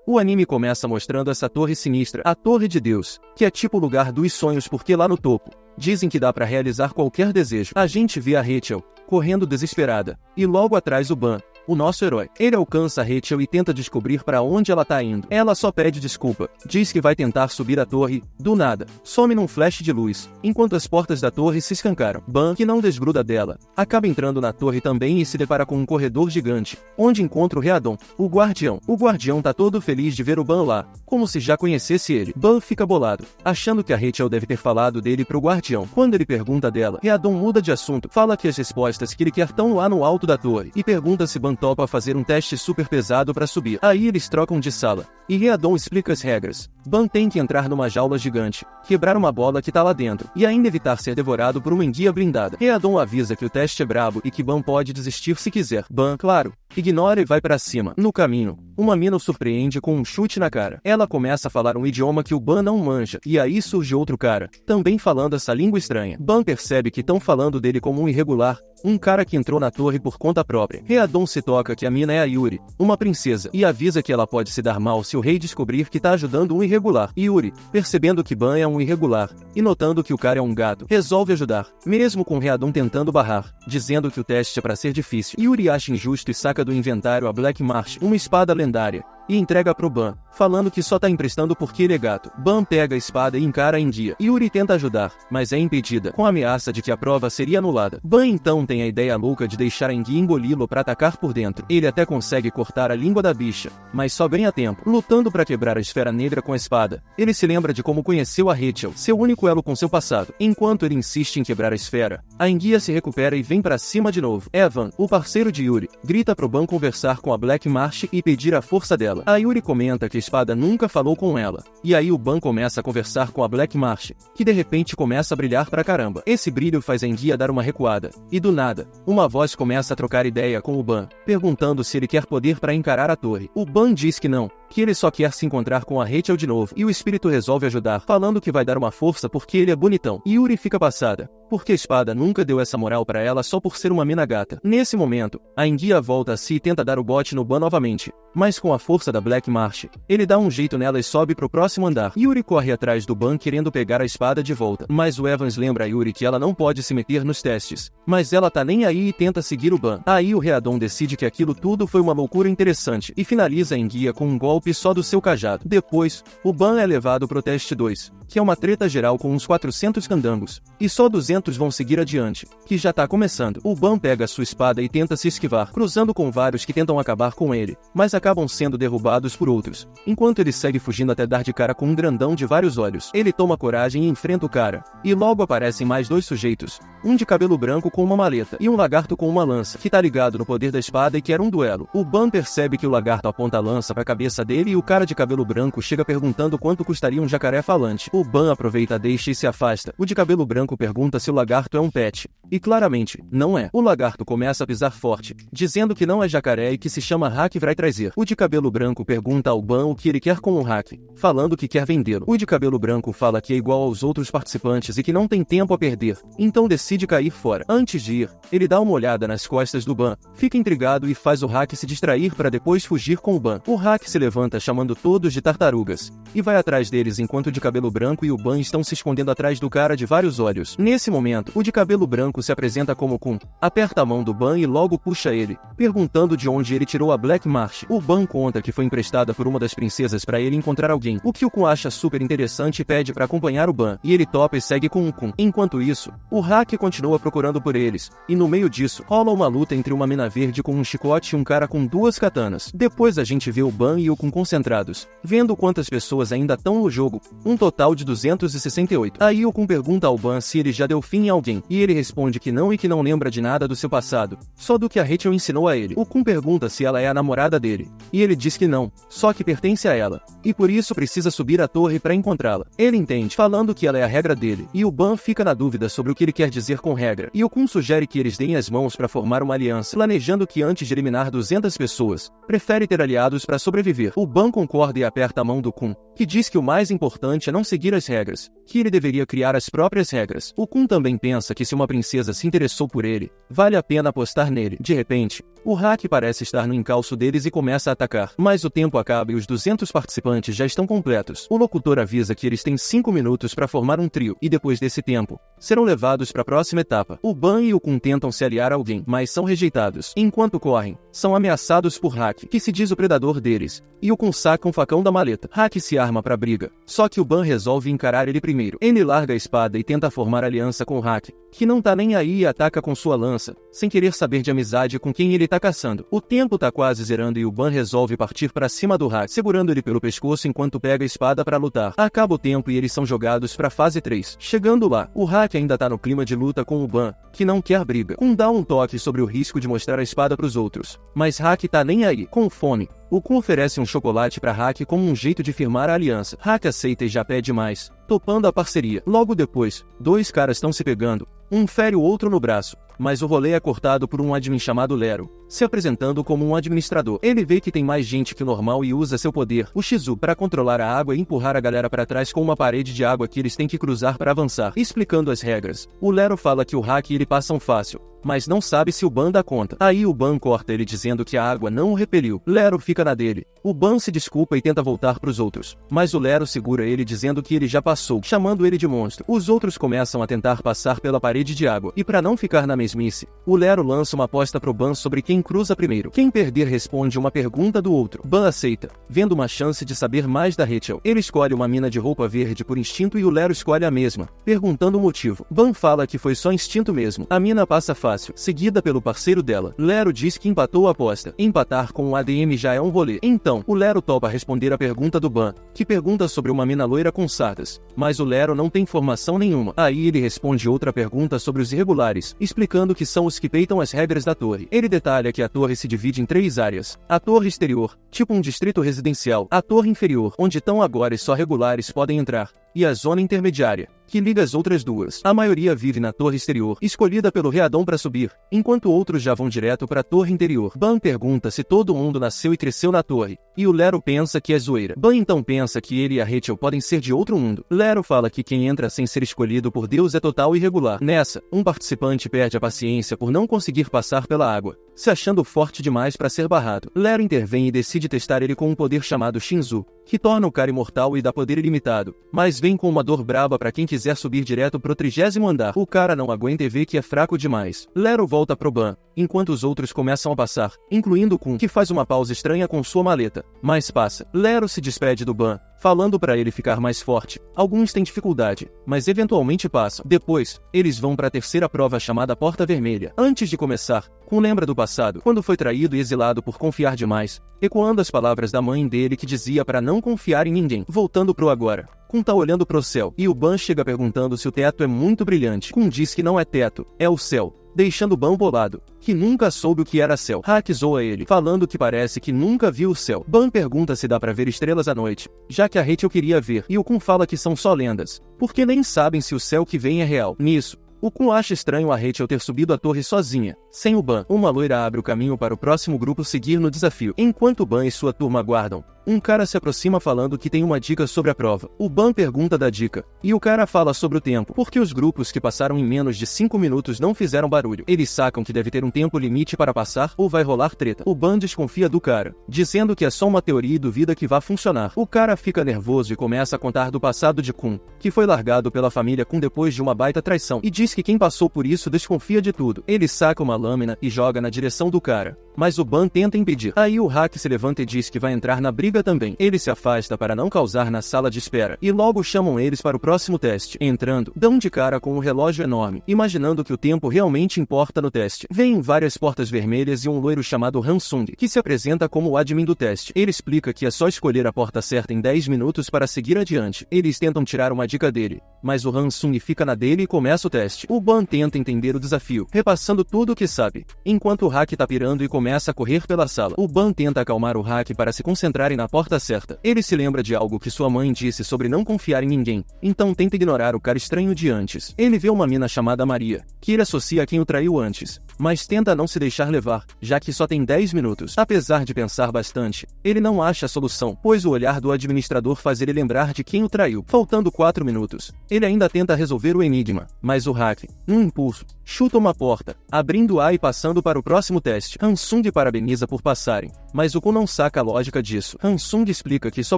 O anime começa mostrando essa torre sinistra, a Torre de Deus, que é tipo o lugar dos sonhos porque lá no topo dizem que dá pra realizar qualquer desejo. A gente vê a Rachel correndo desesperada, e logo atrás o Ban, o nosso herói. Ele alcança a Rachel e tenta descobrir para onde ela tá indo. Ela só pede desculpa, diz que vai tentar subir a torre, do nada, some num flash de luz, enquanto as portas da torre se escancaram. Ban, que não desgruda dela, acaba entrando na torre também e se depara com um corredor gigante, onde encontra o Readon, o guardião. O guardião tá todo feliz de ver o Ban lá, como se já conhecesse ele. Ban fica bolado, achando que a Rachel deve ter falado dele pro guardião. Quando ele pergunta dela, Readon muda de assunto, fala que as respostas que ele quer estão lá no alto da torre, e pergunta se Ban topa fazer um teste super pesado para subir. Aí eles trocam de sala, e Readon explica as regras. Ban tem que entrar numa jaula gigante, quebrar uma bola que tá lá dentro, e ainda evitar ser devorado por uma enguia blindada. Readon avisa que o teste é brabo e que Ban pode desistir se quiser. Ban, claro, ignora e vai para cima. No caminho, uma mina o surpreende com um chute na cara. Ela começa a falar um idioma que o Ban não manja, e aí surge outro cara, também falando essa língua estranha. Ban percebe que estão falando dele como um irregular, um cara que entrou na torre por conta própria. Readon se toca que a mina é a Yuri, uma princesa, e avisa que ela pode se dar mal se o rei descobrir que tá ajudando um irregular. Yuri, percebendo que Ban é um irregular, e notando que o cara é um gato, resolve ajudar, mesmo com Readon tentando barrar, dizendo que o teste é pra ser difícil. Yuri acha injusto e saca do inventário a Black Marsh, uma espada lendária, e entrega pro Ban, falando que só tá emprestando porque ele é gato. Ban pega a espada e encara a enguia. Yuri tenta ajudar, mas é impedida, com a ameaça de que a prova seria anulada. Ban então tem a ideia louca de deixar a enguia engoli-lo pra atacar por dentro. Ele até consegue cortar a língua da bicha, mas só ganha tempo, lutando pra quebrar a esfera negra com a espada. Ele se lembra de como conheceu a Rachel, seu único elo com seu passado. Enquanto ele insiste em quebrar a esfera, a enguia se recupera e vem pra cima de novo. Evan, o parceiro de Yuri, grita pro Ban conversar com a Black Marsh e pedir a força dela. A Yuri comenta que a espada nunca falou com ela, e aí o Ban começa a conversar com a Black Marsh, que de repente começa a brilhar pra caramba. Esse brilho faz a enguia dar uma recuada, e do nada, uma voz começa a trocar ideia com o Ban, perguntando se ele quer poder pra encarar a torre. O Ban diz que não, que ele só quer se encontrar com a Rachel de novo, e o espírito resolve ajudar, falando que vai dar uma força porque ele é bonitão. Yuri fica passada, porque a espada nunca deu essa moral pra ela só por ser uma mina gata. Nesse momento, a enguia volta a si e tenta dar o bote no Ban novamente, mas com a força da Black Marsh, ele dá um jeito nela e sobe pro próximo andar. Yuri corre atrás do Ban querendo pegar a espada de volta, mas o Evans lembra a Yuri que ela não pode se meter nos testes, mas ela tá nem aí e tenta seguir o Ban. Aí o Readon decide que aquilo tudo foi uma loucura interessante, e finaliza a enguia com um golpe só do seu cajado. Depois, o Ban é levado pro teste 2, que é uma treta geral com uns 400 candangos, e só 200 vão seguir adiante, que já tá começando. O Ban pega sua espada e tenta se esquivar, cruzando com vários que tentam acabar com ele, mas acabam sendo derrubados por outros, enquanto ele segue fugindo até dar de cara com um grandão de vários olhos. Ele toma coragem e enfrenta o cara, e logo aparecem mais dois sujeitos, um de cabelo branco com uma maleta, e um lagarto com uma lança, que tá ligado no poder da espada e quer um duelo. O Ban percebe que o lagarto aponta a lança pra cabeça dele e o cara de cabelo branco chega perguntando quanto custaria um jacaré falante. O Ban aproveita a deixa e se afasta. O de cabelo branco pergunta se o lagarto é um pet, e claramente, não é. O lagarto começa a pisar forte, dizendo que não é jacaré e que se chama Hack vai trazer. O de cabelo branco pergunta ao Ban o que ele quer com o Hack, falando que quer vendê-lo. O de cabelo branco fala que é igual aos outros participantes e que não tem tempo a perder, então decide cair fora. Antes de ir, ele dá uma olhada nas costas do Ban, fica intrigado e faz o Hack se distrair para depois fugir com o Ban. O Hack se levanta chamando todos de tartarugas, e vai atrás deles enquanto o de cabelo branco e o Ban estão se escondendo atrás do cara de vários olhos. Nesse momento, o de cabelo branco se apresenta como Kun, aperta a mão do Ban e logo puxa ele, perguntando de onde ele tirou a Black Marsh. O Ban conta que foi emprestada por uma das princesas para ele encontrar alguém, o que o Kun acha super interessante e pede para acompanhar o Ban, e ele topa e segue com o Kun. Enquanto isso, o Hack continua procurando por eles, e no meio disso, rola uma luta entre uma mina verde com um chicote e um cara com duas katanas. Depois a gente vê o Ban e o Kun concentrados, vendo quantas pessoas ainda estão no jogo, um total de 268. Aí o Kun pergunta ao Ban se ele já deu fim em alguém, e ele responde que não e que não lembra de nada do seu passado, só do que a Rachel ensinou a ele. O Kun pergunta se ela é a namorada dele, e ele diz que não, só que pertence a ela, e por isso precisa subir a torre para encontrá-la. Ele entende, falando que ela é a regra dele, e o Ban fica na dúvida sobre o que ele quer dizer com regra, e o Kun sugere que eles deem as mãos para formar uma aliança, planejando que antes de eliminar 200 pessoas, prefere ter aliados para sobreviver. O Ban concorda e aperta a mão do Kun, que diz que o mais importante é não seguir as regras, que ele deveria criar as próprias regras. O Kun também pensa que se uma princesa se interessou por ele, vale a pena apostar nele. De repente, o Haki parece estar no encalço deles e começa a atacar. Mas o tempo acaba e os 200 participantes já estão completos. O locutor avisa que eles têm 5 minutos para formar um trio, e depois desse tempo, serão levados para a próxima etapa. O Ban e o Kun tentam se aliar a alguém, mas são rejeitados. Enquanto correm, são ameaçados por Haki, que se diz o predador deles, e o Kun saca um facão da maleta. Haki se arma para a briga, só que o Ban resolve encarar ele primeiro. Ele larga a espada e tenta formar aliança com o Haki, que não tá nem aí e ataca com sua lança, sem querer saber de amizade com quem ele tá caçando. O tempo tá quase zerando e o Ban resolve partir para cima do Haki, segurando ele pelo pescoço enquanto pega a espada para lutar. Acaba o tempo e eles são jogados para fase 3. Chegando lá, o Haki ainda tá no clima de luta com o Ban, que não quer briga. Kun dá um toque sobre o risco de mostrar a espada pros outros, mas Haki tá nem aí. Com fome, o Kun oferece um chocolate para Haki como um jeito de firmar a aliança. Haki aceita e já pede mais, topando a parceria. Logo depois, 2 caras estão se pegando, um fere o outro no braço, mas o rolê é cortado por um admin chamado Lero, se apresentando como um administrador. Ele vê que tem mais gente que o normal e usa seu poder, o Shizu, para controlar a água e empurrar a galera para trás com uma parede de água que eles têm que cruzar para avançar. Explicando as regras, o Lero fala que o Haki e ele passam fácil, mas não sabe se o Ban dá conta. Aí o Ban corta ele dizendo que a água não o repeliu. Lero fica na dele. O Ban se desculpa e tenta voltar pros outros, mas o Lero segura ele dizendo que ele já passou, chamando ele de monstro. Os outros começam a tentar passar pela parede de água, e para não ficar na mesmice, o Lero lança uma aposta pro Ban sobre quem cruza primeiro. Quem perder responde uma pergunta do outro. Ban aceita, vendo uma chance de saber mais da Rachel. Ele escolhe uma mina de roupa verde por instinto e o Lero escolhe a mesma, perguntando o motivo. Ban fala que foi só instinto mesmo. A mina passa fácil, seguida pelo parceiro dela. Lero diz que empatou a aposta. Empatar com o ADM já é um rolê. Então, o Lero topa responder a pergunta do Ban, que pergunta sobre uma mina loira com sardas, mas o Lero não tem informação nenhuma. Aí ele responde outra pergunta sobre os irregulares, explicando que são os que peitam as regras da torre. Ele detalha que a torre se divide em 3 áreas. A torre exterior, tipo um distrito residencial. A torre inferior, onde estão agora e só regulares podem entrar. E a zona intermediária, que liga as outras 2. A maioria vive na torre exterior, escolhida pelo Readon para subir, enquanto outros já vão direto para a torre interior. Ban pergunta se todo mundo nasceu e cresceu na torre, e o Lero pensa que é zoeira. Ban então pensa que ele e a Rachel podem ser de outro mundo. Lero fala que quem entra sem ser escolhido por Deus é total irregular. Nessa, um participante perde a paciência por não conseguir passar pela água, se achando forte demais para ser barrado. Lero intervém e decide testar ele com um poder chamado Shinzu, que torna o cara imortal e dá poder ilimitado, mas vem com uma dor braba para quem quiser subir direto pro 30º andar. O cara não aguenta e vê que é fraco demais. Lero volta pro Ban, enquanto os outros começam a passar, incluindo o Kun, que faz uma pausa estranha com sua maleta, mas passa. Lero se despede do Ban, falando para ele ficar mais forte. Alguns têm dificuldade, mas eventualmente passam. Depois, eles vão para a terceira prova chamada Porta Vermelha. Antes de começar, Kun lembra do passado, quando foi traído e exilado por confiar demais, ecoando as palavras da mãe dele que dizia para não confiar em ninguém. Voltando pro agora, Kun tá olhando pro céu, e o Ban chega perguntando se o teto é muito brilhante. Kun diz que não é teto, é o céu, deixando o Ban bolado, que nunca soube o que era céu. Haki zoa ele, falando que parece que nunca viu o céu. Ban pergunta se dá pra ver estrelas à noite, já que a Rachel queria ver, e o Kun fala que são só lendas, porque nem sabem se o céu que vem é real. Nisso, o Kun acha estranho a Rachel ter subido a torre sozinha, sem o Ban. Uma loira abre o caminho para o próximo grupo seguir no desafio. Enquanto o Ban e sua turma aguardam, um cara se aproxima falando que tem uma dica sobre a prova. O Ban pergunta da dica, e o cara fala sobre o tempo, porque os grupos que passaram em menos de 5 minutos não fizeram barulho. Eles sacam que deve ter um tempo limite para passar ou vai rolar treta. O Ban desconfia do cara, dizendo que é só uma teoria e duvida que vá funcionar. O cara fica nervoso e começa a contar do passado de Kun, que foi largado pela família Kun depois de uma baita traição, e diz que quem passou por isso desconfia de tudo. Ele saca uma lâmina e joga na direção do cara, mas o Ban tenta impedir. Aí o Haki se levanta e diz que vai entrar na briga também. Ele se afasta para não causar na sala de espera, e logo chamam eles para o próximo teste. Entrando, dão de cara com um relógio enorme, imaginando que o tempo realmente importa no teste. Vêm várias portas vermelhas e um loiro chamado Hansung, que se apresenta como o admin do teste. Ele explica que é só escolher a porta certa em 10 minutos para seguir adiante. Eles tentam tirar uma dica dele, mas o Hansung fica na dele e começa o teste. O Ban tenta entender o desafio, repassando tudo o que sabe, enquanto o Haki tá pirando e começa a correr pela sala. O Ban tenta acalmar o Haki para se concentrarem na porta certa. Ele se lembra de algo que sua mãe disse sobre não confiar em ninguém, então tenta ignorar o cara estranho de antes. Ele vê uma mina chamada Maria, que ele associa a quem o traiu antes, mas tenta não se deixar levar, já que só tem 10 minutos. Apesar de pensar bastante, ele não acha a solução, pois o olhar do administrador faz ele lembrar de quem o traiu. Faltando 4 minutos, ele ainda tenta resolver o enigma, mas o hack, num impulso, chuta uma porta, abrindo-a e passando para o próximo teste. Hansung parabeniza por passarem, mas o Kun não saca a lógica disso. Hansung explica que só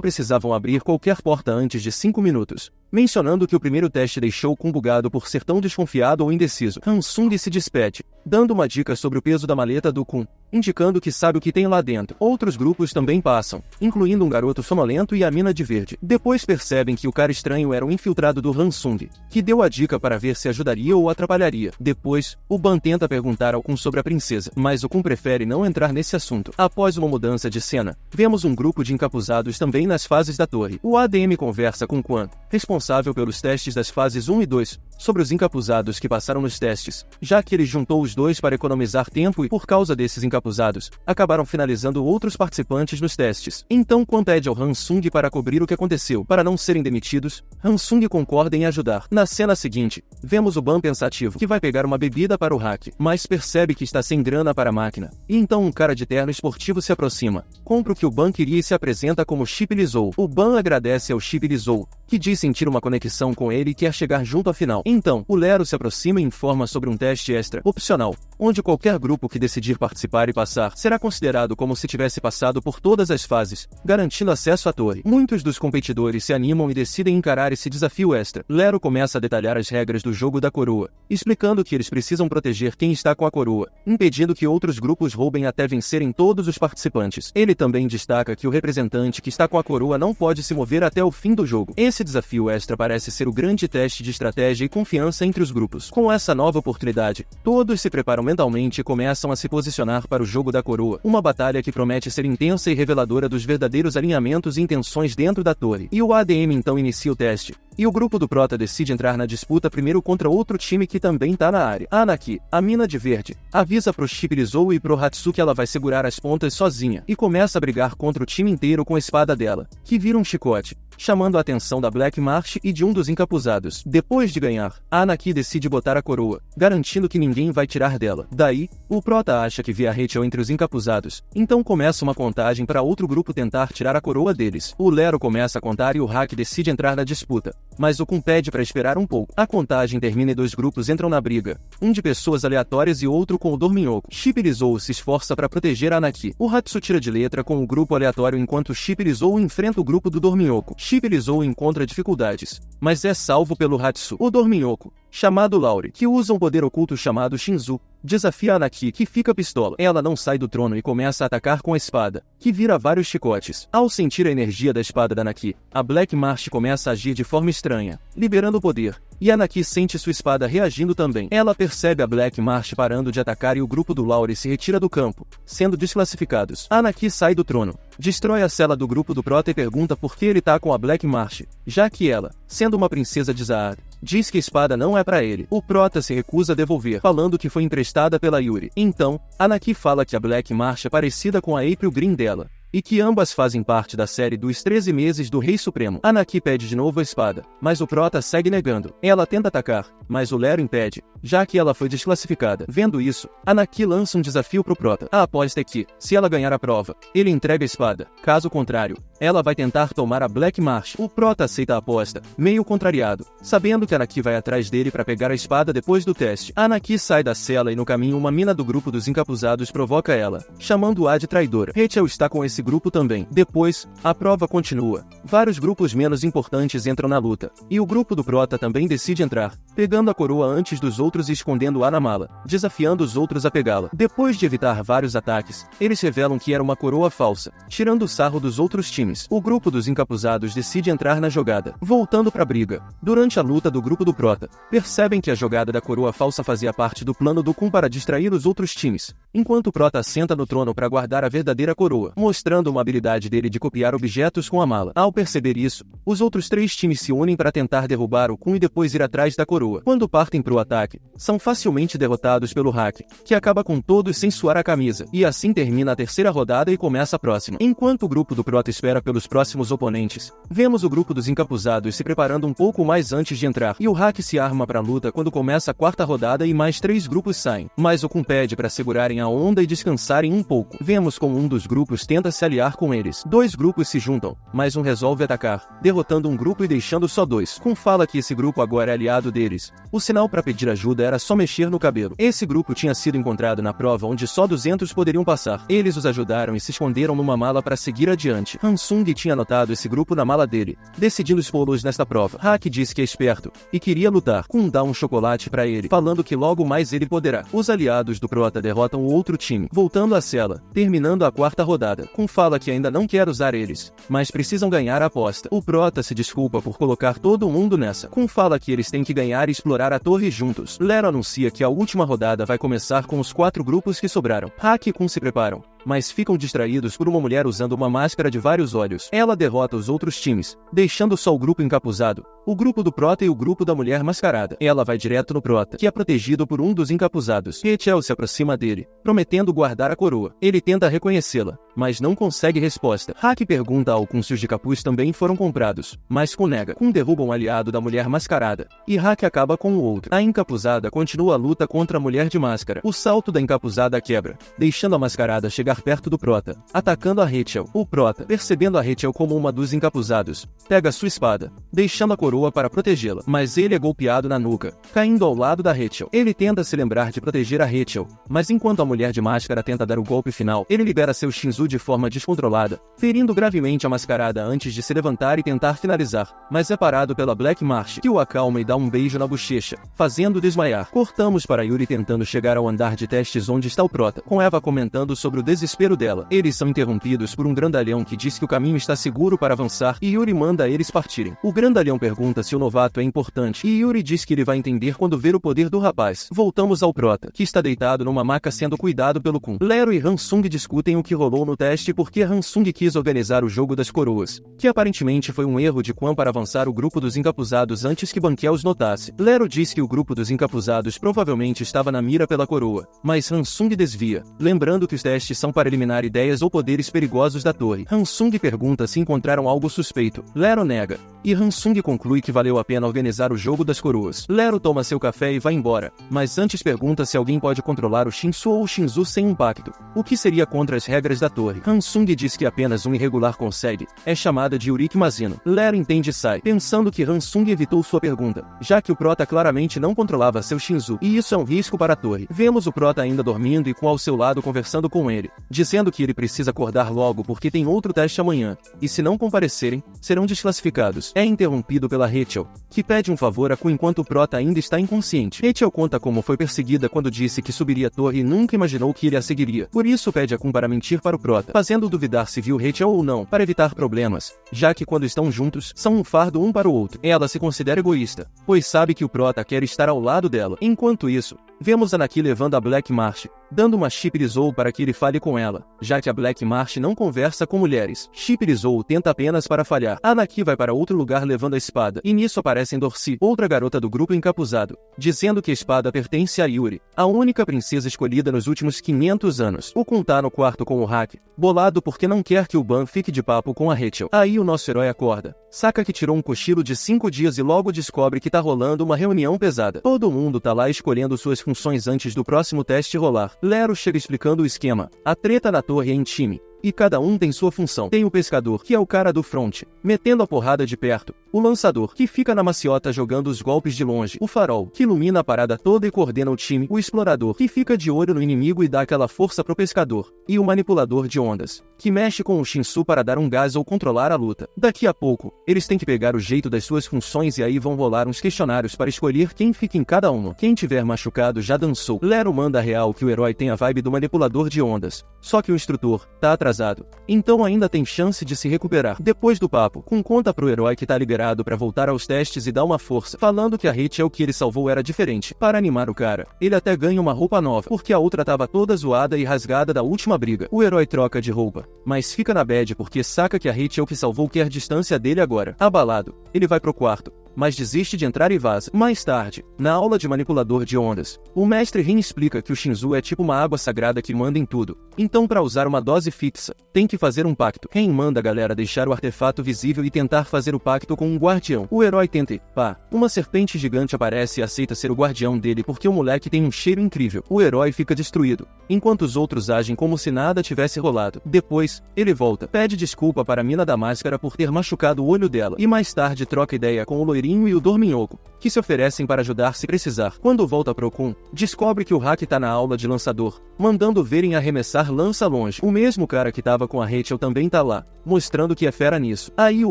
precisavam abrir qualquer porta antes de 5 minutos, mencionando que o primeiro teste deixou o Kun bugado por ser tão desconfiado ou indeciso. Hansung se despede, dando uma dica sobre o peso da maleta do Kun, indicando que sabe o que tem lá dentro. Outros grupos também passam, incluindo um garoto sonolento e a mina de verde. Depois percebem que o cara estranho era um infiltrado do Hansung, que deu a dica para ver se ajudaria ou atrapalharia. Depois, o Ban tenta perguntar ao Kun sobre a princesa, mas o Kun prefere não entrar nesse assunto. Após uma mudança de cena, vemos um grupo de encapuzados também nas fases da torre. O ADM conversa com Quan, responsável pelos testes das fases 1 e 2, sobre os encapuzados que passaram nos testes, já que ele juntou os dois para economizar tempo e, por causa desses encapuzados, acabaram finalizando outros participantes nos testes. Então Quan pede ao Hansung para cobrir o que aconteceu. Para não serem demitidos, Hansung concorda em ajudar. Na cena seguinte, vemos o Ban pensativo, que vai pegar uma bebida para o hack, mas percebe que está sem grana para a máquina. E então um cara de terno esportivo se aproxima, compra o que o Ban queria e se apresenta como Chip Lizou. O Ban agradece ao Chip Lizou, que diz sentir uma conexão com ele e quer chegar junto à final. Então, o Lero se aproxima e informa sobre um teste extra, opcional, onde qualquer grupo que decidir participar e passar será considerado como se tivesse passado por todas as fases, garantindo acesso à torre. Muitos dos competidores se animam e decidem encarar esse desafio extra. Lero começa a detalhar as regras do jogo da coroa, explicando que eles precisam proteger quem está com a coroa, impedindo que outros grupos roubem até vencerem todos os participantes. Ele também destaca que o representante que está com a coroa não pode se mover até o fim do jogo. Esse desafio extra parece ser o grande teste de estratégia e confiança entre os grupos. Com essa nova oportunidade, todos se preparam mentalmente e começam a se posicionar para o jogo da coroa, uma batalha que promete ser intensa e reveladora dos verdadeiros alinhamentos e intenções dentro da torre. E o ADM então inicia o teste, e o grupo do Prota decide entrar na disputa primeiro contra outro time que também tá na área. A Anaki, a mina de verde, avisa pro Chip Lizou e pro Hatsu que ela vai segurar as pontas sozinha, e começa a brigar contra o time inteiro com a espada dela, que vira um chicote, chamando a atenção da Black Marsh e de um dos encapuzados. Depois de ganhar, a Anaki decide botar a coroa, garantindo que ninguém vai tirar dela. Daí, o Prota acha que vê a Rachel entre os encapuzados, então começa uma contagem para outro grupo tentar tirar a coroa deles. O Lero começa a contar e o Hack decide entrar na disputa, mas o Kun pede para esperar um pouco. A contagem termina e dois grupos entram na briga, um de pessoas aleatórias e outro com o Dorminhoco. Chip Lizou se esforça para proteger a Anaki. O Hatsu tira de letra com o grupo aleatório enquanto Chip Lizou enfrenta o grupo do Dorminhoco. Chip Lizou encontra dificuldades, mas é salvo pelo Hatsu. O Dorminhoco, chamado Lauri, que usa um poder oculto chamado Shinzu, desafia a Anaki, que fica pistola. Ela não sai do trono e começa a atacar com a espada, que vira vários chicotes. Ao sentir a energia da espada da Anaki, a Black Marsh começa a agir de forma estranha, liberando o poder, e a Anaki sente sua espada reagindo também. Ela percebe a Black Marsh parando de atacar e o grupo do Lauri se retira do campo, sendo desclassificados. A Anaki sai do trono, destrói a cela do grupo do Prota e pergunta por que ele tá com a Black Marsh, já que ela, sendo uma princesa de Zaar, diz que a espada não é pra ele. O Prota se recusa a devolver, falando que foi emprestada pela Yuri. Então, Anaki fala que a Black Marsh é parecida com a April Green dela, e que ambas fazem parte da série dos 13 meses do Rei Supremo. Anaki pede de novo a espada, mas o Prota segue negando. Ela tenta atacar, mas o Lero impede, já que ela foi desclassificada. Vendo isso, Anaki lança um desafio pro Prota. A aposta é que, se ela ganhar a prova, ele entrega a espada. Caso contrário, ela vai tentar tomar a Black Marsh. O Prota aceita a aposta, meio contrariado, sabendo que Anaki vai atrás dele para pegar a espada depois do teste. Anaki sai da cela e no caminho uma mina do grupo dos encapuzados provoca ela, chamando-a de traidora. Rachel está com esse grupo também. Depois, a prova continua. Vários grupos menos importantes entram na luta, e o grupo do Prota também decide entrar, pegando a coroa antes dos outros e escondendo-a na mala, desafiando os outros a pegá-la. Depois de evitar vários ataques, eles revelam que era uma coroa falsa, tirando o sarro dos outros times. O grupo dos encapuzados decide entrar na jogada. Voltando pra briga, durante a luta do grupo do Prota, percebem que a jogada da coroa falsa fazia parte do plano do Kun para distrair os outros times, enquanto o Prota senta no trono para guardar a verdadeira coroa, mostrando uma habilidade dele de copiar objetos com a mala. Ao perceber isso, os outros 3 times se unem para tentar derrubar o Kun e depois ir atrás da coroa. Quando partem pro ataque, são facilmente derrotados pelo Hack, que acaba com todos sem suar a camisa, e assim termina a terceira rodada e começa a próxima. Enquanto o grupo do Prota espera espera pelos próximos oponentes. Vemos o grupo dos encapuzados se preparando um pouco mais antes de entrar, e o Hack se arma para a luta quando começa a quarta rodada e mais 3 grupos saem. Mas o Kun pede para segurarem a onda e descansarem um pouco. Vemos como um dos grupos tenta se aliar com eles. 2 grupos se juntam, mas um resolve atacar, derrotando um grupo e deixando só 2. Kun fala que esse grupo agora é aliado deles. O sinal para pedir ajuda era só mexer no cabelo. Esse grupo tinha sido encontrado na prova onde só 200 poderiam passar. Eles os ajudaram e se esconderam numa mala para seguir adiante. Hansung tinha anotado esse grupo na mala dele, decidindo expô-los nesta prova. Hack disse que é esperto e queria lutar. Kun dá um chocolate para ele, falando que logo mais ele poderá. Os aliados do Prota derrotam o outro time, voltando à cela, terminando a quarta rodada. Kun fala que ainda não quer usar eles, mas precisam ganhar a aposta. O Prota se desculpa por colocar todo mundo nessa. Kun fala que eles têm que ganhar e explorar a torre juntos. Lero anuncia que a última rodada vai começar com os 4 grupos que sobraram. Hack e Kun se preparam, mas ficam distraídos por uma mulher usando uma máscara de vários olhos. Ela derrota os outros times, deixando só o grupo encapuzado, o grupo do Prota e o grupo da mulher mascarada. Ela vai direto no Prota, que é protegido por um dos encapuzados. Rachel se aproxima dele, prometendo guardar a coroa. Ele tenta reconhecê-la, mas não consegue resposta. Hack pergunta ao Kun se os de capuz também foram comprados, mas Kun nega. Kun derruba um aliado da mulher mascarada, e Hack acaba com o outro. A encapuzada continua a luta contra a mulher de máscara. O salto da encapuzada quebra, deixando a mascarada chegar perto do Prota, atacando a Rachel. O Prota, percebendo a Rachel como uma dos encapuzados, pega sua espada, deixando a coroa para protegê-la, mas ele é golpeado na nuca, caindo ao lado da Rachel. Ele tenta se lembrar de proteger a Rachel, mas enquanto a mulher de máscara tenta dar o golpe final, ele libera seu Shinzu de forma descontrolada, ferindo gravemente a mascarada antes de se levantar e tentar finalizar, mas é parado pela Black Marsh, que o acalma e dá um beijo na bochecha, fazendo desmaiar. Cortamos para Yuri tentando chegar ao andar de testes onde está o Prota, com Eva comentando sobre o desespero dela. Eles são interrompidos por um grandalhão que diz que o caminho está seguro para avançar e Yuri manda eles partirem. O grandalhão pergunta se o novato é importante e Yuri diz que ele vai entender quando ver o poder do rapaz. Voltamos ao Prota, que está deitado numa maca sendo cuidado pelo Kun. Lero e Hansung discutem o que rolou no teste porque Hansung quis organizar o jogo das coroas, que aparentemente foi um erro de Quan para avançar o grupo dos encapuzados antes que Banquel os notasse. Lero diz que o grupo dos encapuzados provavelmente estava na mira pela coroa, mas Hansung desvia, lembrando que os testes são para eliminar ideias ou poderes perigosos da torre. Hansung pergunta se encontraram algo suspeito. Lero nega, e Hansung conclui que valeu a pena organizar o jogo das coroas. Lero toma seu café e vai embora, mas antes pergunta se alguém pode controlar o Shinsu ou o Shinzu sem um pacto, o que seria contra as regras da torre. Hansung diz que apenas um irregular consegue, é chamada de Uriki Mazino. Lero entende e sai, pensando que Hansung evitou sua pergunta, já que o Prota claramente não controlava seu Shinzu, e isso é um risco para a torre. Vemos o Prota ainda dormindo e Kun ao seu lado conversando com ele, dizendo que ele precisa acordar logo porque tem outro teste amanhã, e se não comparecerem, serão desclassificados. É interrompido pela Rachel, que pede um favor a Kun enquanto o Prota ainda está inconsciente. Rachel conta como foi perseguida quando disse que subiria a torre e nunca imaginou que ele a seguiria. Por isso pede a Kun para mentir para o Prota, fazendo duvidar se viu Rachel ou não, para evitar problemas, já que quando estão juntos, são um fardo um para o outro. Ela se considera egoísta, pois sabe que o Prota quer estar ao lado dela. Enquanto isso, vemos Anaki levando a Black Marsh, dando uma Shiprizou para que ele fale com ela, já que a Black Marsh não conversa com mulheres. Shiprizou tenta apenas para falhar. Anaki vai para outro lugar levando a espada, e nisso aparece Dorcy, outra garota do grupo encapuzado, dizendo que a espada pertence a Yuri, a única princesa escolhida nos últimos 500 anos. O Kun tá no quarto com o Hack, bolado porque não quer que o Ban fique de papo com a Rachel. Aí o nosso herói acorda, saca que tirou um cochilo de 5 dias e logo descobre que tá rolando uma reunião pesada. Todo mundo tá lá escolhendo suas funções antes do próximo teste rolar. Lero chega explicando o esquema. A treta na torre é em time, e cada um tem sua função. Tem o pescador, que é o cara do front, metendo a porrada de perto. O lançador, que fica na maciota jogando os golpes de longe. O farol, que ilumina a parada toda e coordena o time. O explorador, que fica de olho no inimigo e dá aquela força pro pescador. E o manipulador de ondas, que mexe com o Shinsu para dar um gás ou controlar a luta. Daqui a pouco, eles têm que pegar o jeito das suas funções e aí vão rolar uns questionários para escolher quem fica em cada uma. Quem tiver machucado já dançou. Lero manda real que o herói tem a vibe do manipulador de ondas, só que o instrutor tá atrasado, então ainda tem chance de se recuperar. Depois do papo, Kun conta pro herói que tá liberado para voltar aos testes e dá uma força, falando que a Rachel que ele salvou era diferente. Para animar o cara, ele até ganha uma roupa nova, porque a outra tava toda zoada e rasgada da última briga. O herói troca de roupa, mas fica na bad porque saca que a Rachel que salvou quer distância dele agora. Abalado, ele vai pro quarto, mas desiste de entrar e vaza. Mais tarde, na aula de manipulador de ondas, o mestre Rin explica que o Shinzu é tipo uma água sagrada que manda em tudo. Então, para usar uma dose fixa, tem que fazer um pacto. Rin manda a galera deixar o artefato visível e tentar fazer o pacto com um guardião. O herói tenta e, pá, uma serpente gigante aparece e aceita ser o guardião dele porque o moleque tem um cheiro incrível. O herói fica destruído, enquanto os outros agem como se nada tivesse rolado. Depois, ele volta, pede desculpa para a mina da máscara por ter machucado o olho dela, e mais tarde troca ideia com o loirinho e o dorminhoco, que se oferecem para ajudar se precisar. Quando volta pro Kun, descobre que o Hack tá na aula de lançador, mandando verem arremessar lança longe. O mesmo cara que tava com a Rachel também tá lá, mostrando que é fera nisso. Aí o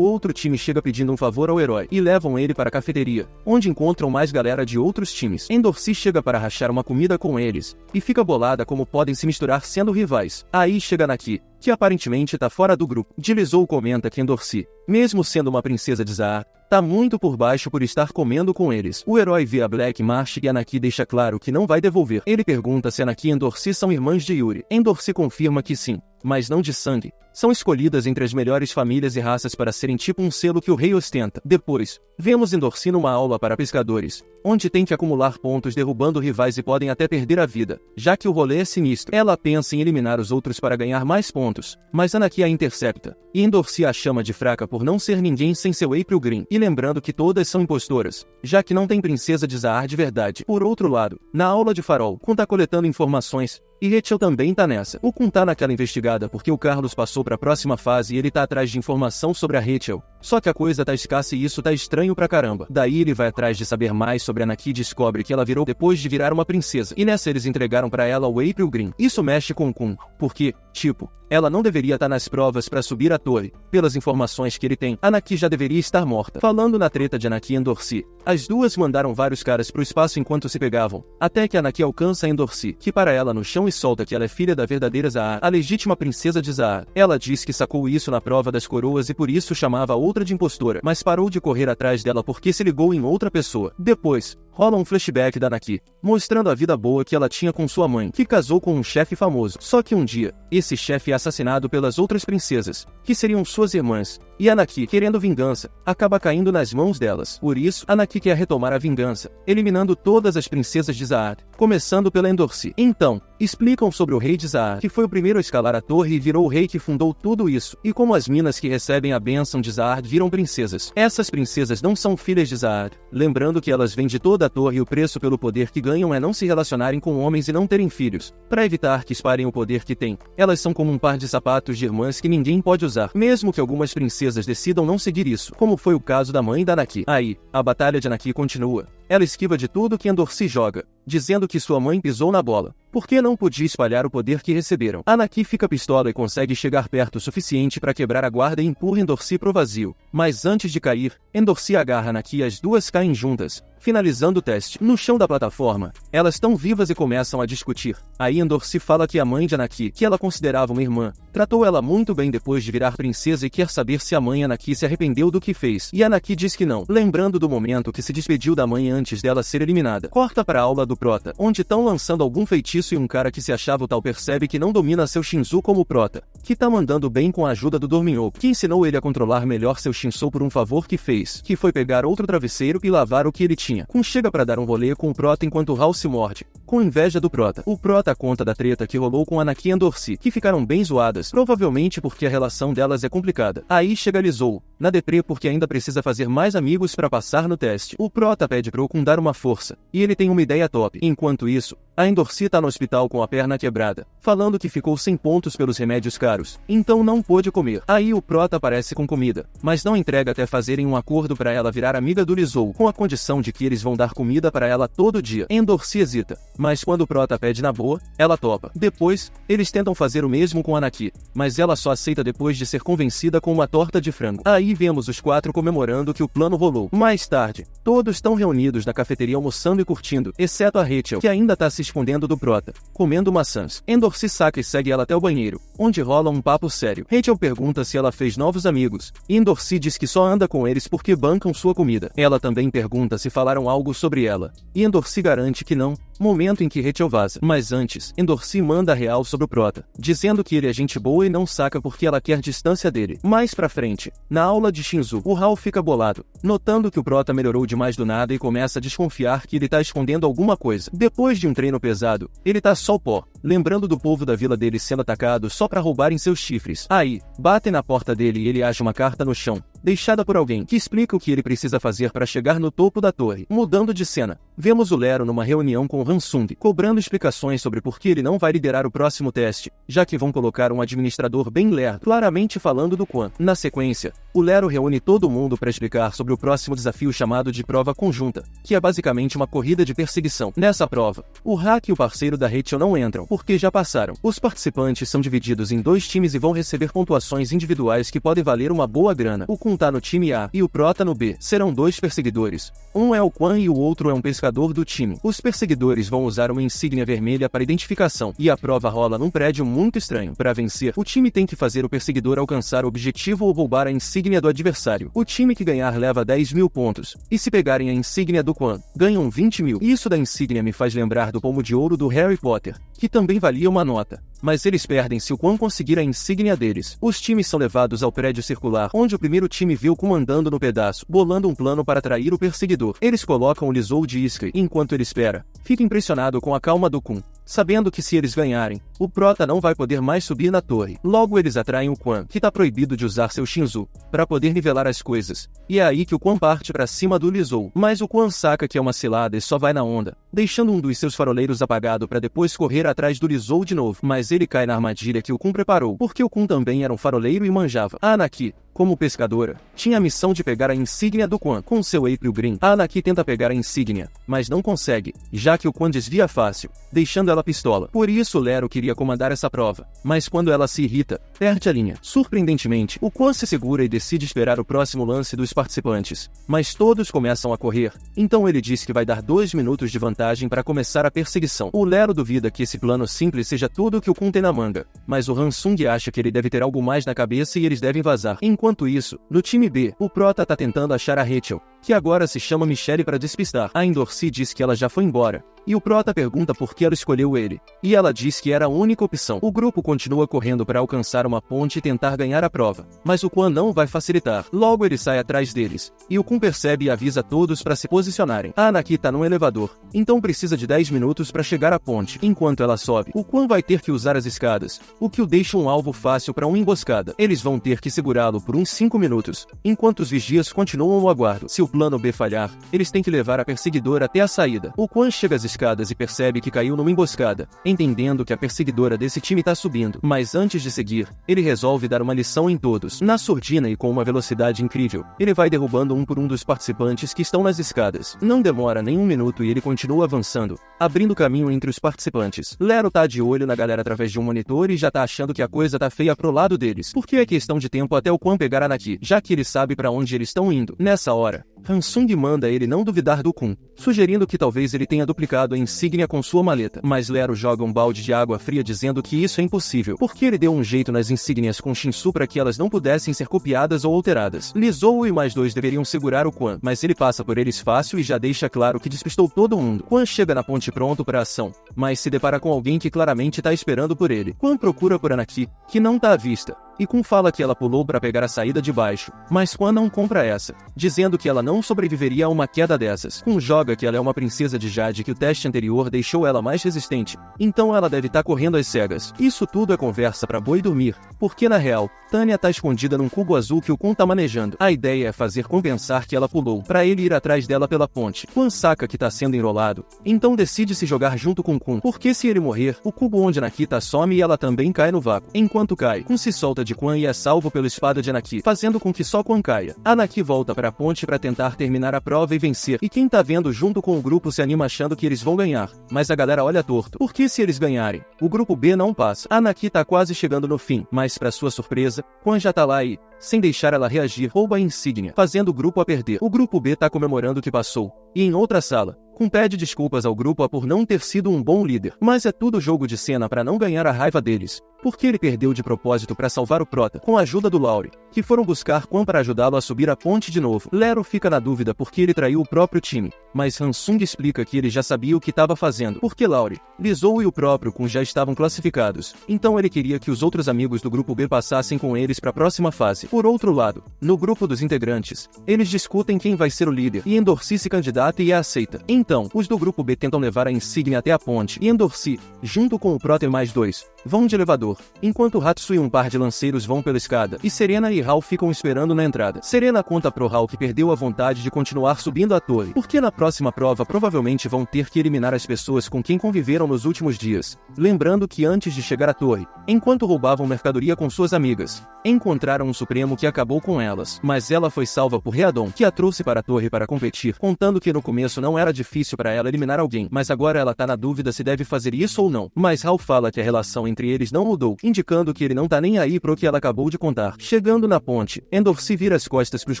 outro time chega pedindo um favor ao herói, e levam ele para a cafeteria, onde encontram mais galera de outros times. Endorsi chega para rachar uma comida com eles, e fica bolada como podem se misturar sendo rivais. Aí chega Naki, que aparentemente tá fora do grupo. Dilizou comenta que Endorsi, mesmo sendo uma princesa de Zaar, tá muito por baixo por estar comendo com eles. O herói vê a Black Marsh e a Naki deixa claro que não vai devolver. Ele pergunta se a Naki e Endorsi são irmãs de Yuri. Endorsi confirma que sim, mas não de sangue. São escolhidas entre as melhores famílias e raças para serem tipo um selo que o rei ostenta. Depois, vemos Endorsi numa aula para pescadores, onde tem que acumular pontos derrubando rivais e podem até perder a vida, já que o rolê é sinistro. Ela pensa em eliminar os outros para ganhar mais pontos, mas Anaki a intercepta, e Endorsi a chama de fraca por não ser ninguém sem seu April Green. E lembrando que todas são impostoras, já que não tem princesa de Zaar de verdade. Por outro lado, na aula de farol, Kun tá coletando informações, e Rachel também tá nessa. O Kun tá naquela investigada porque o Carlos passou pra próxima fase e ele tá atrás de informação sobre a Rachel. Só que a coisa tá escassa e isso tá estranho pra caramba. Daí ele vai atrás de saber mais sobre a Naki e descobre que ela virou depois de virar uma princesa. E nessa eles entregaram pra ela o April Green. Isso mexe com o Kun, porque, tipo, ela não deveria estar nas provas para subir a torre. Pelas informações que ele tem, a Naki já deveria estar morta. Falando na treta de Anaki e Endorsi, as duas mandaram vários caras pro espaço enquanto se pegavam, até que a Naki alcança Endorsi, que para ela no chão e solta que ela é filha da verdadeira Zaar, a legítima princesa de Zaar. Ela diz que sacou isso na prova das coroas e por isso chamava a outra de impostora, mas parou de correr atrás dela porque se ligou em outra pessoa. Depois, rola um flashback da Naki, mostrando a vida boa que ela tinha com sua mãe, que casou com um chefe famoso. Só que um dia, esse chefe é assassinado pelas outras princesas, que seriam suas irmãs, e a Naki, querendo vingança, acaba caindo nas mãos delas. Por isso, a Naki quer retomar a vingança, eliminando todas as princesas de Zaar, começando pela Endorsi. Então, explicam sobre o rei de Zaar, que foi o primeiro a escalar a torre e virou o rei que fundou tudo isso, e como as minas que recebem a bênção de Zaar viram princesas. Essas princesas não são filhas de Zaar, lembrando que elas vêm de toda a torre e o preço pelo poder que ganham é não se relacionarem com homens e não terem filhos. Para evitar que espalhem o poder que têm, elas são como um par de sapatos de irmãs que ninguém pode usar, mesmo que algumas princesas decidam não seguir isso, como foi o caso da mãe da Naki. Aí, a batalha de Naki continua. Ela esquiva de tudo que Endorsi joga, dizendo que sua mãe pisou na bola, porque não podia espalhar o poder que receberam. A Naki fica pistola e consegue chegar perto o suficiente para quebrar a guarda e empurra Endorsi pro vazio. Mas antes de cair, Endorsi agarra Naki e as duas caem juntas, finalizando o teste. No chão da plataforma, elas estão vivas e começam a discutir. Aí Endorsi fala que a mãe de Anaki, que ela considerava uma irmã, tratou ela muito bem depois de virar princesa e quer saber se a mãe Anaki se arrependeu do que fez. E Anaki diz que não, lembrando do momento que se despediu da mãe antes dela ser eliminada. Corta para a aula do Prota, onde estão lançando algum feitiço e um cara que se achava o tal percebe que não domina seu Shinzu como Prota, que tá mandando bem com a ajuda do Dorminhoco, que ensinou ele a controlar melhor seu Shinsu por um favor que fez, que foi pegar outro travesseiro e lavar o que ele tinha. Kun chega para dar um rolê com o Prota enquanto Hal se morde, com inveja do Prota. O Prota conta da treta que rolou com Anaki e Endorsi, que ficaram bem zoadas, provavelmente porque a relação delas é complicada. Aí chega Lizou, na deprê porque ainda precisa fazer mais amigos para passar no teste. O Prota pede pro Kun dar uma força, e ele tem uma ideia top. Enquanto isso, a Endorsi tá no hospital com a perna quebrada, falando que ficou sem pontos pelos remédios caros, então não pôde comer. Aí o Prota aparece com comida, mas não entrega até fazerem um acordo para ela virar amiga do Lizou, com a condição de que eles vão dar comida para ela todo dia. Endorsi hesita, mas quando o Prota pede na boa, ela topa. Depois, eles tentam fazer o mesmo com a Anaki, mas ela só aceita depois de ser convencida com uma torta de frango. Aí vemos os quatro comemorando que o plano rolou. Mais tarde, todos estão reunidos na cafeteria almoçando e curtindo, exceto a Rachel, que ainda tá se escondendo do Prota, comendo maçãs. Endorsi saca e segue ela até o banheiro, onde rola um papo sério. Rachel pergunta se ela fez novos amigos, e Endorsi diz que só anda com eles porque bancam sua comida. Ela também pergunta se falaram algo sobre ela, e Endorsi garante que não, momento em que Rachel vaza. Mas antes, Endorsi manda a real sobre o Prota, dizendo que ele é gente boa e não saca porque ela quer distância dele. Mais pra frente, na aula de Shinzu, o Hao fica bolado, notando que o Prota melhorou demais do nada e começa a desconfiar que ele tá escondendo alguma coisa. Depois de um treino pesado, ele tá só pó, lembrando do povo da vila dele sendo atacado só pra roubarem seus chifres. Aí, batem na porta dele e ele acha uma carta no chão, deixada por alguém, que explica o que ele precisa fazer para chegar no topo da torre. Mudando de cena, vemos o Lero numa reunião com Hansung, cobrando explicações sobre por que ele não vai liderar o próximo teste, já que vão colocar um administrador bem lerdo, claramente falando do Quan. Na sequência, o Lero reúne todo mundo para explicar sobre o próximo desafio chamado de prova conjunta, que é basicamente uma corrida de perseguição. Nessa prova, o Hack e o parceiro da Rachel não entram, porque já passaram. Os participantes são divididos em 2 times e vão receber pontuações individuais que podem valer uma boa grana. O Kun tá no time A e o Prota no B. Serão 2 perseguidores. Um é o Quan e o outro é um pescador do time. Os perseguidores vão usar uma insígnia vermelha para identificação, e a prova rola num prédio muito estranho. Para vencer, o time tem que fazer o perseguidor alcançar o objetivo ou roubar a insígnia do adversário. O time que ganhar leva 10.000 pontos, e se pegarem a insígnia do Quan, ganham 20.000. Isso da insígnia me faz lembrar do pomo de ouro do Harry Potter, que também valia uma nota. Mas eles perdem se o Quan conseguir a insígnia deles. Os times são levados ao prédio circular, onde o primeiro time vê o Kun andando no pedaço, bolando um plano para atrair o perseguidor. Eles colocam o Lizou de isca e, enquanto ele espera, fica impressionado com a calma do Kun, sabendo que se eles ganharem, o Prota não vai poder mais subir na torre. Logo eles atraem o Quan, que tá proibido de usar seu Shinzu, para poder nivelar as coisas. E é aí que o Quan parte para cima do Lizou. Mas o Quan saca que é uma cilada e só vai na onda, deixando um dos seus faroleiros apagado para depois correr atrás do Lizou de novo. Mas ele cai na armadilha que o Kun preparou, porque o Kun também era um faroleiro e manjava. A Anaki, como pescadora, tinha a missão de pegar a insígnia do Quan. Com seu April Green, a Anaki tenta pegar a insígnia, mas não consegue, já que o Quan desvia fácil, deixando ela pistola. Por isso Lero queria comandar essa prova, mas quando ela se irrita, perde a linha. Surpreendentemente, o Quan se segura e decide esperar o próximo lance dos participantes, mas todos começam a correr, então ele diz que vai dar 2 minutos de vantagem para começar a perseguição. O Lero duvida que esse plano simples seja tudo o que o Kun tem na manga, mas o Hansung acha que ele deve ter algo mais na cabeça e eles devem vazar. Enquanto isso, no time B, o Prota tá tentando achar a Rachel, que agora se chama Michelle para despistar. A Endorsi diz que ela já foi embora, e o Prota pergunta por que ela escolheu ele, e ela diz que era a única opção. O grupo continua correndo para alcançar uma ponte e tentar ganhar a prova, mas o Quan não vai facilitar. Logo ele sai atrás deles, e o Kun percebe e avisa todos para se posicionarem. A Anaki tá num elevador, então precisa de 10 minutos para chegar à ponte. Enquanto ela sobe, o Quan vai ter que usar as escadas, o que o deixa um alvo fácil para uma emboscada. Eles vão ter que segurá-lo por uns 5 minutos, enquanto os vigias continuam o aguardo. Se o plano B falhar, eles têm que levar a perseguidora até a saída. O Quan chega às escadas e percebe que caiu numa emboscada, entendendo que a perseguidora desse time tá subindo. Mas antes de seguir, ele resolve dar uma lição em todos. Na surdina e com uma velocidade incrível, ele vai derrubando um por um dos participantes que estão nas escadas. Não demora nem um minuto e ele continua avançando, abrindo caminho entre os participantes. Lero tá de olho na galera através de um monitor e já tá achando que a coisa tá feia pro lado deles, porque é questão de tempo até o Quan pegar a Anaki, já que ele sabe pra onde eles estão indo. Nessa hora, Hansung manda ele não duvidar do Kun, sugerindo que talvez ele tenha duplicado a insígnia com sua maleta. Mas Lero joga um balde de água fria dizendo que isso é impossível, porque ele deu um jeito nas insígnias com Shinsu para que elas não pudessem ser copiadas ou alteradas. Lizou e mais 2 deveriam segurar o Quan, mas ele passa por eles fácil e já deixa claro que despistou todo mundo. Quan chega na ponte pronto para ação, mas se depara com alguém que claramente tá esperando por ele. Quan procura por Anaki, que não tá à vista, e Kun fala que ela pulou para pegar a saída de baixo, mas Quan não compra essa, dizendo que ela não sobreviveria a uma queda dessas. Kun joga que ela é uma princesa de Jade que o teste anterior deixou ela mais resistente, então ela deve estar correndo às cegas. Isso tudo é conversa para Boi dormir, porque na real, Tanya tá escondida num cubo azul que o Kun tá manejando. A ideia é fazer compensar que ela pulou, para ele ir atrás dela pela ponte. Quan saca que tá sendo enrolado, então decide se jogar junto com Kun, porque se ele morrer, o cubo onde Anaki tá some e ela também cai no vácuo. Enquanto cai, Kun se solta de Quan e é salvo pela espada de Anaki, fazendo com que só Quan caia. Anaki volta para a ponte para tentar terminar a prova e vencer, e quem tá vendo junto com o grupo se anima achando que eles vão ganhar, mas a galera olha torto, porque se eles ganharem, o grupo B não passa. Anaki tá quase chegando no fim, mas para sua surpresa, Quan já tá lá e, sem deixar ela reagir, rouba a insígnia, fazendo o grupo A perder. O grupo B tá comemorando o que passou. E em outra sala, Kun pede desculpas ao grupo A por não ter sido um bom líder. Mas é tudo jogo de cena para não ganhar a raiva deles, porque ele perdeu de propósito para salvar o Prota, com a ajuda do Lauri, que foram buscar Quan para ajudá-lo a subir a ponte de novo. Lero fica na dúvida porque ele traiu o próprio time, mas Hansung explica que ele já sabia o que estava fazendo, porque Lauri, Lizou e o próprio Kun já estavam classificados, então ele queria que os outros amigos do grupo B passassem com eles para a próxima fase. Por outro lado, no grupo dos integrantes, eles discutem quem vai ser o líder, e Endorsi se candidata e é aceita. Então, os do grupo B tentam levar a insígnia até a ponte, e Endorsi, junto com o Prota e mais dois, vão de elevador, enquanto Hatsu e um par de lanceiros vão pela escada, e Serena e Hal ficam esperando na entrada. Serena conta pro Hal que perdeu a vontade de continuar subindo a torre, porque na próxima prova provavelmente vão ter que eliminar as pessoas com quem conviveram nos últimos dias. Lembrando que antes de chegar à torre, enquanto roubavam mercadoria com suas amigas, encontraram um Supremo que acabou com elas, mas ela foi salva por Readon, que a trouxe para a torre para competir, contando que no começo não era difícil para ela eliminar alguém, mas agora ela tá na dúvida se deve fazer isso ou não. Mas Hal fala que a relação entre eles não mudou, indicando que ele não tá nem aí pro que ela acabou de contar. Chegando na ponte, Endorsi vira as costas pros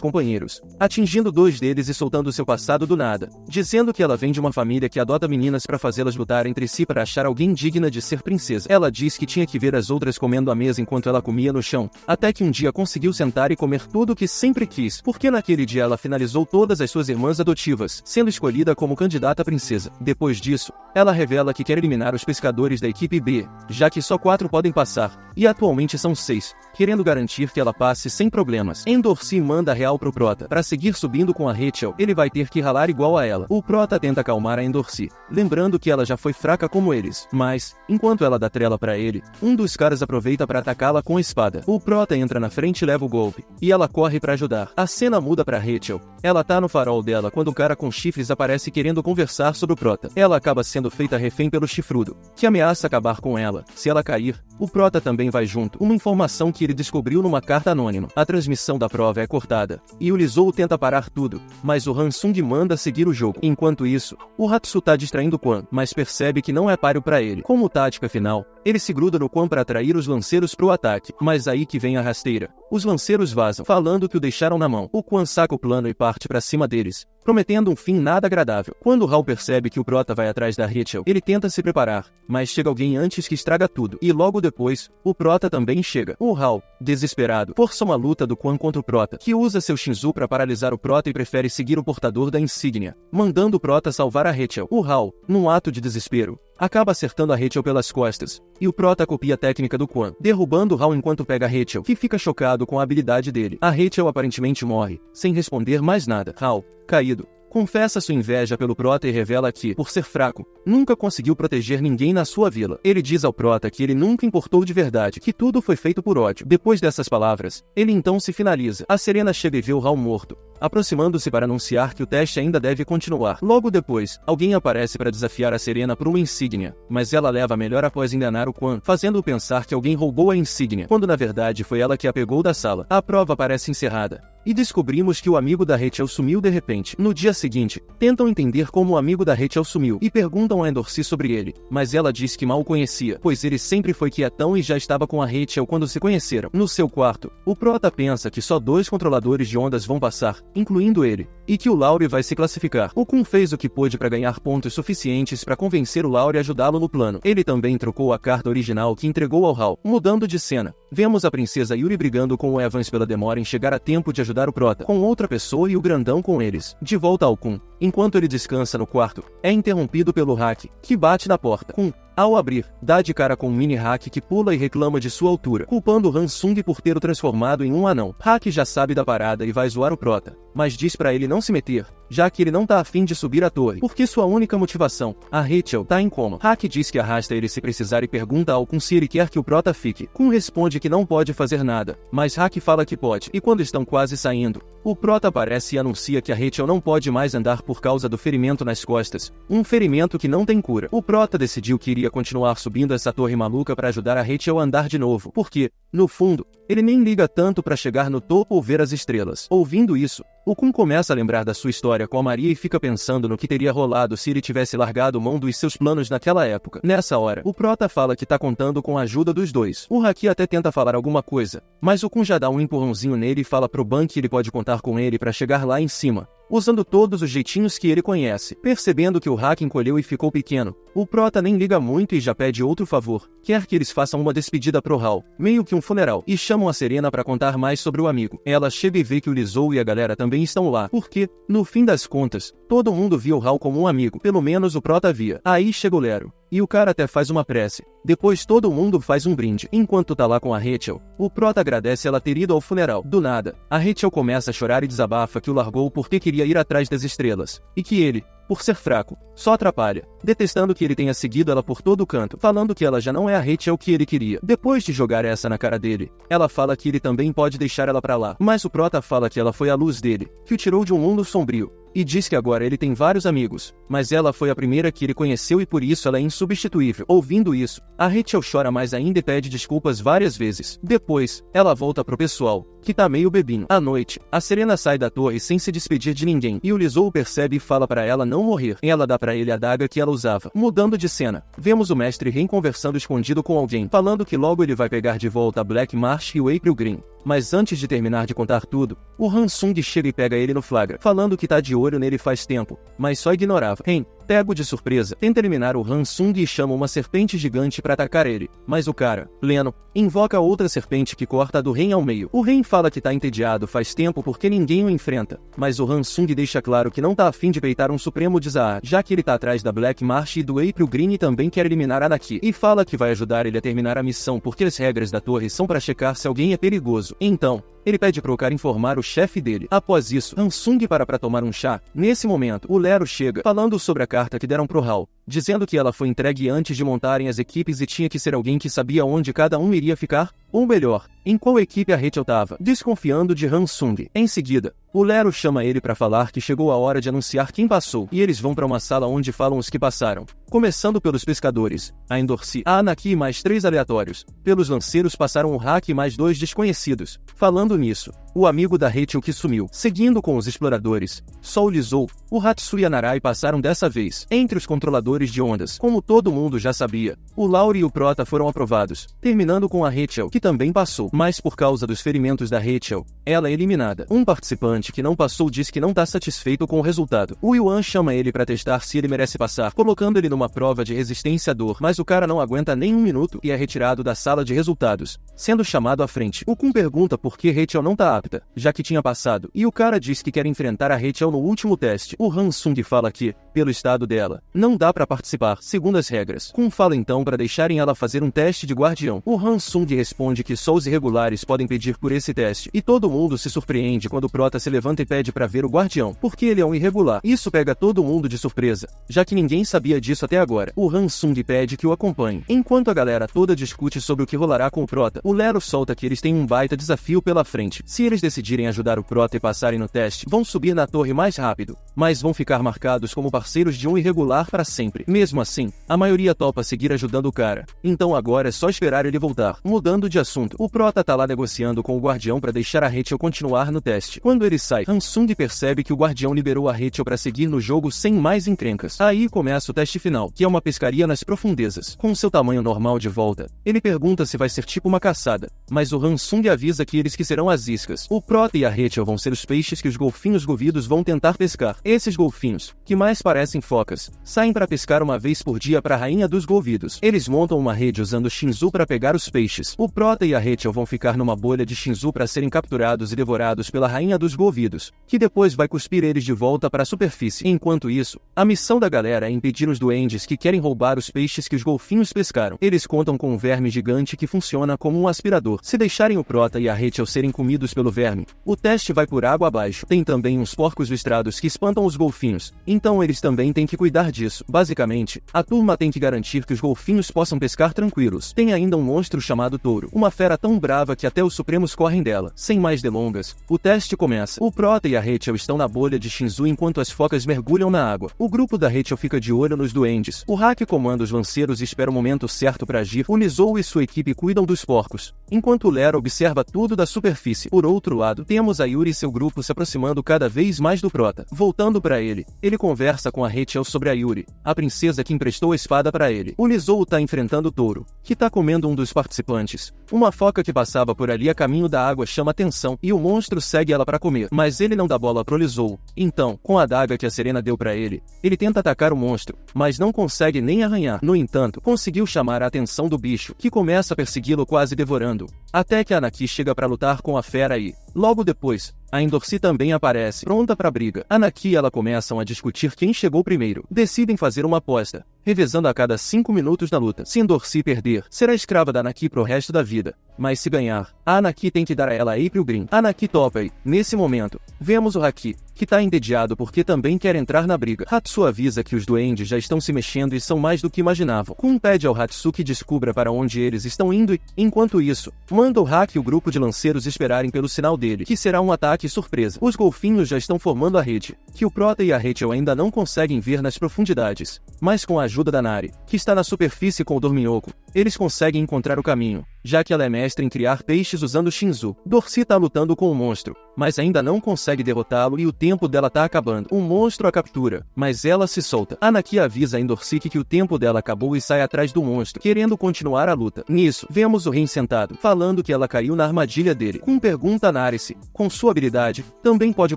companheiros, atingindo dois deles e soltando seu passado do nada, dizendo que ela vem de uma família que adota meninas para fazê-las lutar entre si para achar alguém digna de ser princesa. Ela diz que tinha que ver as outras comendo à mesa enquanto ela comia no chão, até que um dia conseguiu sentar e comer tudo o que sempre quis, porque naquele dia ela finalizou todas as suas irmãs adotivas, sendo escolhida como candidata a princesa. Depois disso, ela revela que quer eliminar os pescadores da equipe B, já que só 4 podem passar, e atualmente são 6, querendo garantir que ela passe sem problemas. Endorsi manda real pro Prota, para seguir subindo com a Rachel, ele vai ter que ralar igual a ela. O Prota tenta acalmar a Endorsi, lembrando que ela já foi fraca como eles, mas, enquanto ela dá trela pra ele, um dos caras aproveita para atacá-la com a espada. O Prota entra na frente e leva o golpe, e ela corre para ajudar. A cena muda pra Rachel, ela tá no farol dela quando o cara com chifres aparece querendo conversar sobre o Prota. Ela acaba sendo feita refém pelo chifrudo, que ameaça acabar com ela. Se ela cair, o Prota também vai junto, uma informação que ele descobriu numa carta anônima. A transmissão da prova é cortada, e o Lizou tenta parar tudo, mas o Hansung manda seguir o jogo. Enquanto isso, o Hatsu tá distraindo Quan, mas percebe que não é páreo pra ele. Como tática final, ele se gruda no Quan para atrair os lanceiros pro ataque, mas aí que vem a rasteira. Os lanceiros vazam, falando que o deixaram na mão. O Quan saca o plano e parte pra cima deles, prometendo um fim nada agradável. Quando Hal percebe que o Prota vai atrás da Rachel, ele tenta se preparar, mas chega alguém antes que estraga tudo, e logo depois, o Prota também chega. O Hal, desesperado, força uma luta do Quan contra o Prota, que usa seu Shinzu para paralisar o Prota e prefere seguir o portador da insígnia, mandando o Prota salvar a Rachel. O Hal, num ato de desespero, acaba acertando a Rachel pelas costas, e o Prota copia a técnica do Quan, derrubando o Hal enquanto pega a Rachel, que fica chocado com a habilidade dele. A Rachel aparentemente morre, sem responder mais nada. Hal, caído, confessa sua inveja pelo Prota e revela que, por ser fraco, nunca conseguiu proteger ninguém na sua vila. Ele diz ao Prota que ele nunca importou de verdade, que tudo foi feito por ódio. Depois dessas palavras, ele então se finaliza. A Serena chega e vê o Hal morto, aproximando-se para anunciar que o teste ainda deve continuar. Logo depois, alguém aparece para desafiar a Serena por uma insígnia, mas ela leva a melhor após enganar o Quan, fazendo-o pensar que alguém roubou a insígnia, quando na verdade foi ela que a pegou da sala. A prova parece encerrada, e descobrimos que o amigo da Rachel sumiu de repente. No dia seguinte, tentam entender como o amigo da Rachel sumiu, e perguntam a Endorsi sobre ele, mas ela diz que mal o conhecia, pois ele sempre foi quietão e já estava com a Rachel quando se conheceram. No seu quarto, o Prota pensa que só 2 controladores de ondas vão passar, incluindo ele, e que o Lauri vai se classificar. O Kun fez o que pôde para ganhar pontos suficientes para convencer o Lauri a ajudá-lo no plano. Ele também trocou a carta original que entregou ao Hal. Mudando de cena, vemos a princesa Yuri brigando com o Evans pela demora em chegar a tempo de ajudar o Prota, com outra pessoa e o grandão com eles. De volta ao Kun, enquanto ele descansa no quarto, é interrompido pelo Hack, que bate na porta. Kun, ao abrir, dá de cara com um mini Hack que pula e reclama de sua altura, culpando Hansung por ter o transformado em um anão. Hack já sabe da parada e vai zoar o Prota, mas diz pra ele não se meter, já que ele não tá afim de subir a torre, porque sua única motivação, a Rachel, tá em coma. Hack diz que arrasta ele se precisar e pergunta ao Kun se ele quer que o Prota fique. Kun responde que não pode fazer nada, mas Hack fala que pode, e quando estão quase saindo, o Prota aparece e anuncia que a Rachel não pode mais andar por causa do ferimento nas costas, um ferimento que não tem cura. O Prota decidiu que iria continuar subindo essa torre maluca para ajudar a Rachel a andar de novo, porque, no fundo, ele nem liga tanto para chegar no topo ou ver as estrelas. Ouvindo isso, O Kun começa a lembrar da sua história com a Maria e fica pensando no que teria rolado se ele tivesse largado mão dos seus planos naquela época. Nessa hora, o Prota fala que tá contando com a ajuda dos dois. O Haki até tenta falar alguma coisa, mas o Kun já dá um empurrãozinho nele e fala pro Ban que ele pode contar com ele para chegar lá em cima, usando todos os jeitinhos que ele conhece. Percebendo que o Haki encolheu e ficou pequeno, o Prota nem liga muito e já pede outro favor. Quer que eles façam uma despedida pro Hal, meio que um funeral, e chamam a Serena para contar mais sobre o amigo. Ela chega e vê que o Lizou e a galera também estão lá, porque, no fim das contas, todo mundo via o Hal como um amigo, pelo menos o Prota via. Aí chega o Lero, e o cara até faz uma prece. Depois todo mundo faz um brinde. Enquanto tá lá com a Rachel, o Prota agradece ela ter ido ao funeral. Do nada, a Rachel começa a chorar e desabafa que o largou porque queria ir atrás das estrelas, e que ele, por ser fraco, só atrapalha, detestando que ele tenha seguido ela por todo o canto, falando que ela já não é a Rachel que ele queria. Depois de jogar essa na cara dele, ela fala que ele também pode deixar ela pra lá, mas o Prota fala que ela foi a luz dele, que o tirou de um mundo sombrio, e diz que agora ele tem vários amigos, mas ela foi a primeira que ele conheceu e por isso ela é insubstituível. Ouvindo isso, a Rachel chora mais ainda e pede desculpas várias vezes. Depois, ela volta pro pessoal, que tá meio bebinho. À noite, a Serena sai da torre sem se despedir de ninguém, e o Lizou percebe e fala pra ela não morrer. Ela dá pra ele a adaga que ela usava. Mudando de cena, vemos o mestre Ren conversando escondido com alguém, falando que logo ele vai pegar de volta a Black Marsh e o April Green. Mas antes de terminar de contar tudo, o Hansung chega e pega ele no flagra, falando que tá de olho nele faz tempo, mas só ignorava. Ren, pego de surpresa, tenta eliminar o Hansung e chama uma serpente gigante pra atacar ele, mas o cara, Leno, invoca outra serpente que corta a do Ren ao meio. O Ren fala que tá entediado faz tempo porque ninguém o enfrenta, mas o Hansung deixa claro que não tá afim de peitar um supremo de Zaar, já que ele tá atrás da Black Marsh e do April Green e também quer eliminar Anaki, e fala que vai ajudar ele a terminar a missão porque as regras da torre são pra checar se alguém é perigoso. Então, ele pede pro cara informar o chefe dele. Após isso, Hansung para pra tomar um chá. Nesse momento, o Lero chega, falando sobre a carta que deram pro Hal, dizendo que ela foi entregue antes de montarem as equipes e tinha que ser alguém que sabia onde cada um iria ficar, ou melhor, em qual equipe a Rachel tava, desconfiando de Hansung. Em seguida, o Lero chama ele para falar que chegou a hora de anunciar quem passou, e eles vão para uma sala onde falam os que passaram. Começando pelos pescadores, a Endorsi, a Anaki e mais 3 aleatórios. Pelos lanceiros passaram o Haki e mais 2 desconhecidos. Falando nisso, o amigo da Rachel que sumiu. Seguindo com os exploradores, só o Lizou, o Hatsu e a Narai passaram dessa vez. Entre os controladores de ondas, como todo mundo já sabia, o Lauri e o Prota foram aprovados, terminando com a Rachel, que também passou. Mas por causa dos ferimentos da Rachel, ela é eliminada. Um participante que não passou diz que não tá satisfeito com o resultado. O Yuan chama ele para testar se ele merece passar, colocando ele numa prova de resistência à dor, mas o cara não aguenta nem um minuto e é retirado da sala de resultados, sendo chamado à frente. O Kun pergunta por que Rachel não tá apta, já que tinha passado, e o cara diz que quer enfrentar a Rachel no último teste. O Hansung fala que, pelo estado dela, não dá pra participar, segundo as regras. Kun fala então para deixarem ela fazer um teste de guardião. O Hansung responde que só os irregulares podem pedir por esse teste, e todo mundo se surpreende quando o Prota se levanta e pede pra ver o guardião, porque ele é um irregular. Isso pega todo mundo de surpresa, já que ninguém sabia disso até agora. O Hansung pede que o acompanhe. Enquanto a galera toda discute sobre o que rolará com o Prota, o Lero solta que eles têm um baita desafio pela frente. Se eles decidirem ajudar o Prota e passarem no teste, vão subir na torre mais rápido, mas vão ficar marcados como parceiros de um irregular para sempre. Mesmo assim, a maioria topa seguir ajudando o cara, então agora é só esperar ele voltar. Mudando de assunto, o Prota tá lá negociando com o guardião para deixar a Rachel continuar no teste. Quando ele sai, Hansung percebe que o guardião liberou a Rachel para seguir no jogo sem mais encrencas. Aí começa o teste final, que é uma pescaria nas profundezas. Com seu tamanho normal de volta, ele pergunta se vai ser tipo uma caçada, mas o Hansung avisa que eles que serão as iscas. O Prota e a Rachel vão ser os peixes que os golfinhos govidos vão tentar pescar. Esses golfinhos, que mais parecem focas, saem para pescar uma vez por dia para a rainha dos golvidos. Eles montam uma rede usando Shinzu para pegar os peixes. O Prota e a Rachel vão ficar numa bolha de Shinzu para serem capturados e devorados pela rainha dos golvidos, que depois vai cuspir eles de volta para a superfície. Enquanto isso, a missão da galera é impedir os duendes que querem roubar os peixes que os golfinhos pescaram. Eles contam com um verme gigante que funciona como um aspirador. Se deixarem o Prota e a Rachel serem comidos pelo verme, o teste vai por água abaixo. Tem também uns porcos listrados que espantam os golfinhos, então eles também têm que cuidar disso. Basicamente, Basicamente, a turma tem que garantir que os golfinhos possam pescar tranquilos. Tem ainda um monstro chamado touro, uma fera tão brava que até os supremos correm dela. Sem mais delongas, o teste começa. O Prota e a Rachel estão na bolha de Shinzu enquanto as focas mergulham na água. O grupo da Rachel fica de olho nos duendes. O Hack comanda os lanceiros e espera o momento certo para agir. O Nizou e sua equipe cuidam dos porcos, enquanto o Lero observa tudo da superfície. Por outro lado, temos a Yuri e seu grupo se aproximando cada vez mais do Prota. Voltando para ele conversa com a Rachel sobre a Yuri, a princesa que emprestou a espada para ele. O Nizou tá enfrentando o touro, que tá comendo um dos participantes. Uma foca que passava por ali a caminho da água chama atenção e o monstro segue ela para comer, mas ele não dá bola pro Nizou. Então, com a adaga que a Serena deu para ele tenta atacar o monstro, mas não consegue nem arranhar. No entanto, conseguiu chamar a atenção do bicho, que começa a persegui-lo quase devorando, até que a Anaki chega para lutar com a fera e, logo depois, a Endorsi também aparece, pronta pra briga. Anaki e ela começam a discutir quem chegou primeiro. Decidem fazer uma aposta, revezando a cada 5 minutos na luta. Se Endorsi perder, será escrava da Anaki pro resto da vida. Mas se ganhar, a Anaki tem que dar a ela April Green. Anaki topa e, nesse momento, vemos o Haki, que tá entediado porque também quer entrar na briga. Hatsu avisa que os duendes já estão se mexendo e são mais do que imaginavam. Kun pede ao Hatsu que descubra para onde eles estão indo e, enquanto isso, manda o Haki e o grupo de lanceiros esperarem pelo sinal dele, que será um ataque surpresa. Os golfinhos já estão formando a rede, que o Prota e a Rachel ainda não conseguem ver nas profundidades. Mas com a ajuda da Nari, que está na superfície com o Dorminhoco, eles conseguem encontrar o caminho, já que ela é mestre em criar peixes usando Shinzu. Dorsi tá lutando com o monstro, mas ainda não consegue derrotá-lo e o tempo dela tá acabando. O monstro a captura, mas ela se solta. Anaki avisa a Endorsi que o tempo dela acabou e sai atrás do monstro, querendo continuar a luta. Nisso, vemos o Ren sentado, falando que ela caiu na armadilha dele. Kun pergunta a Nari se, com sua habilidade, também pode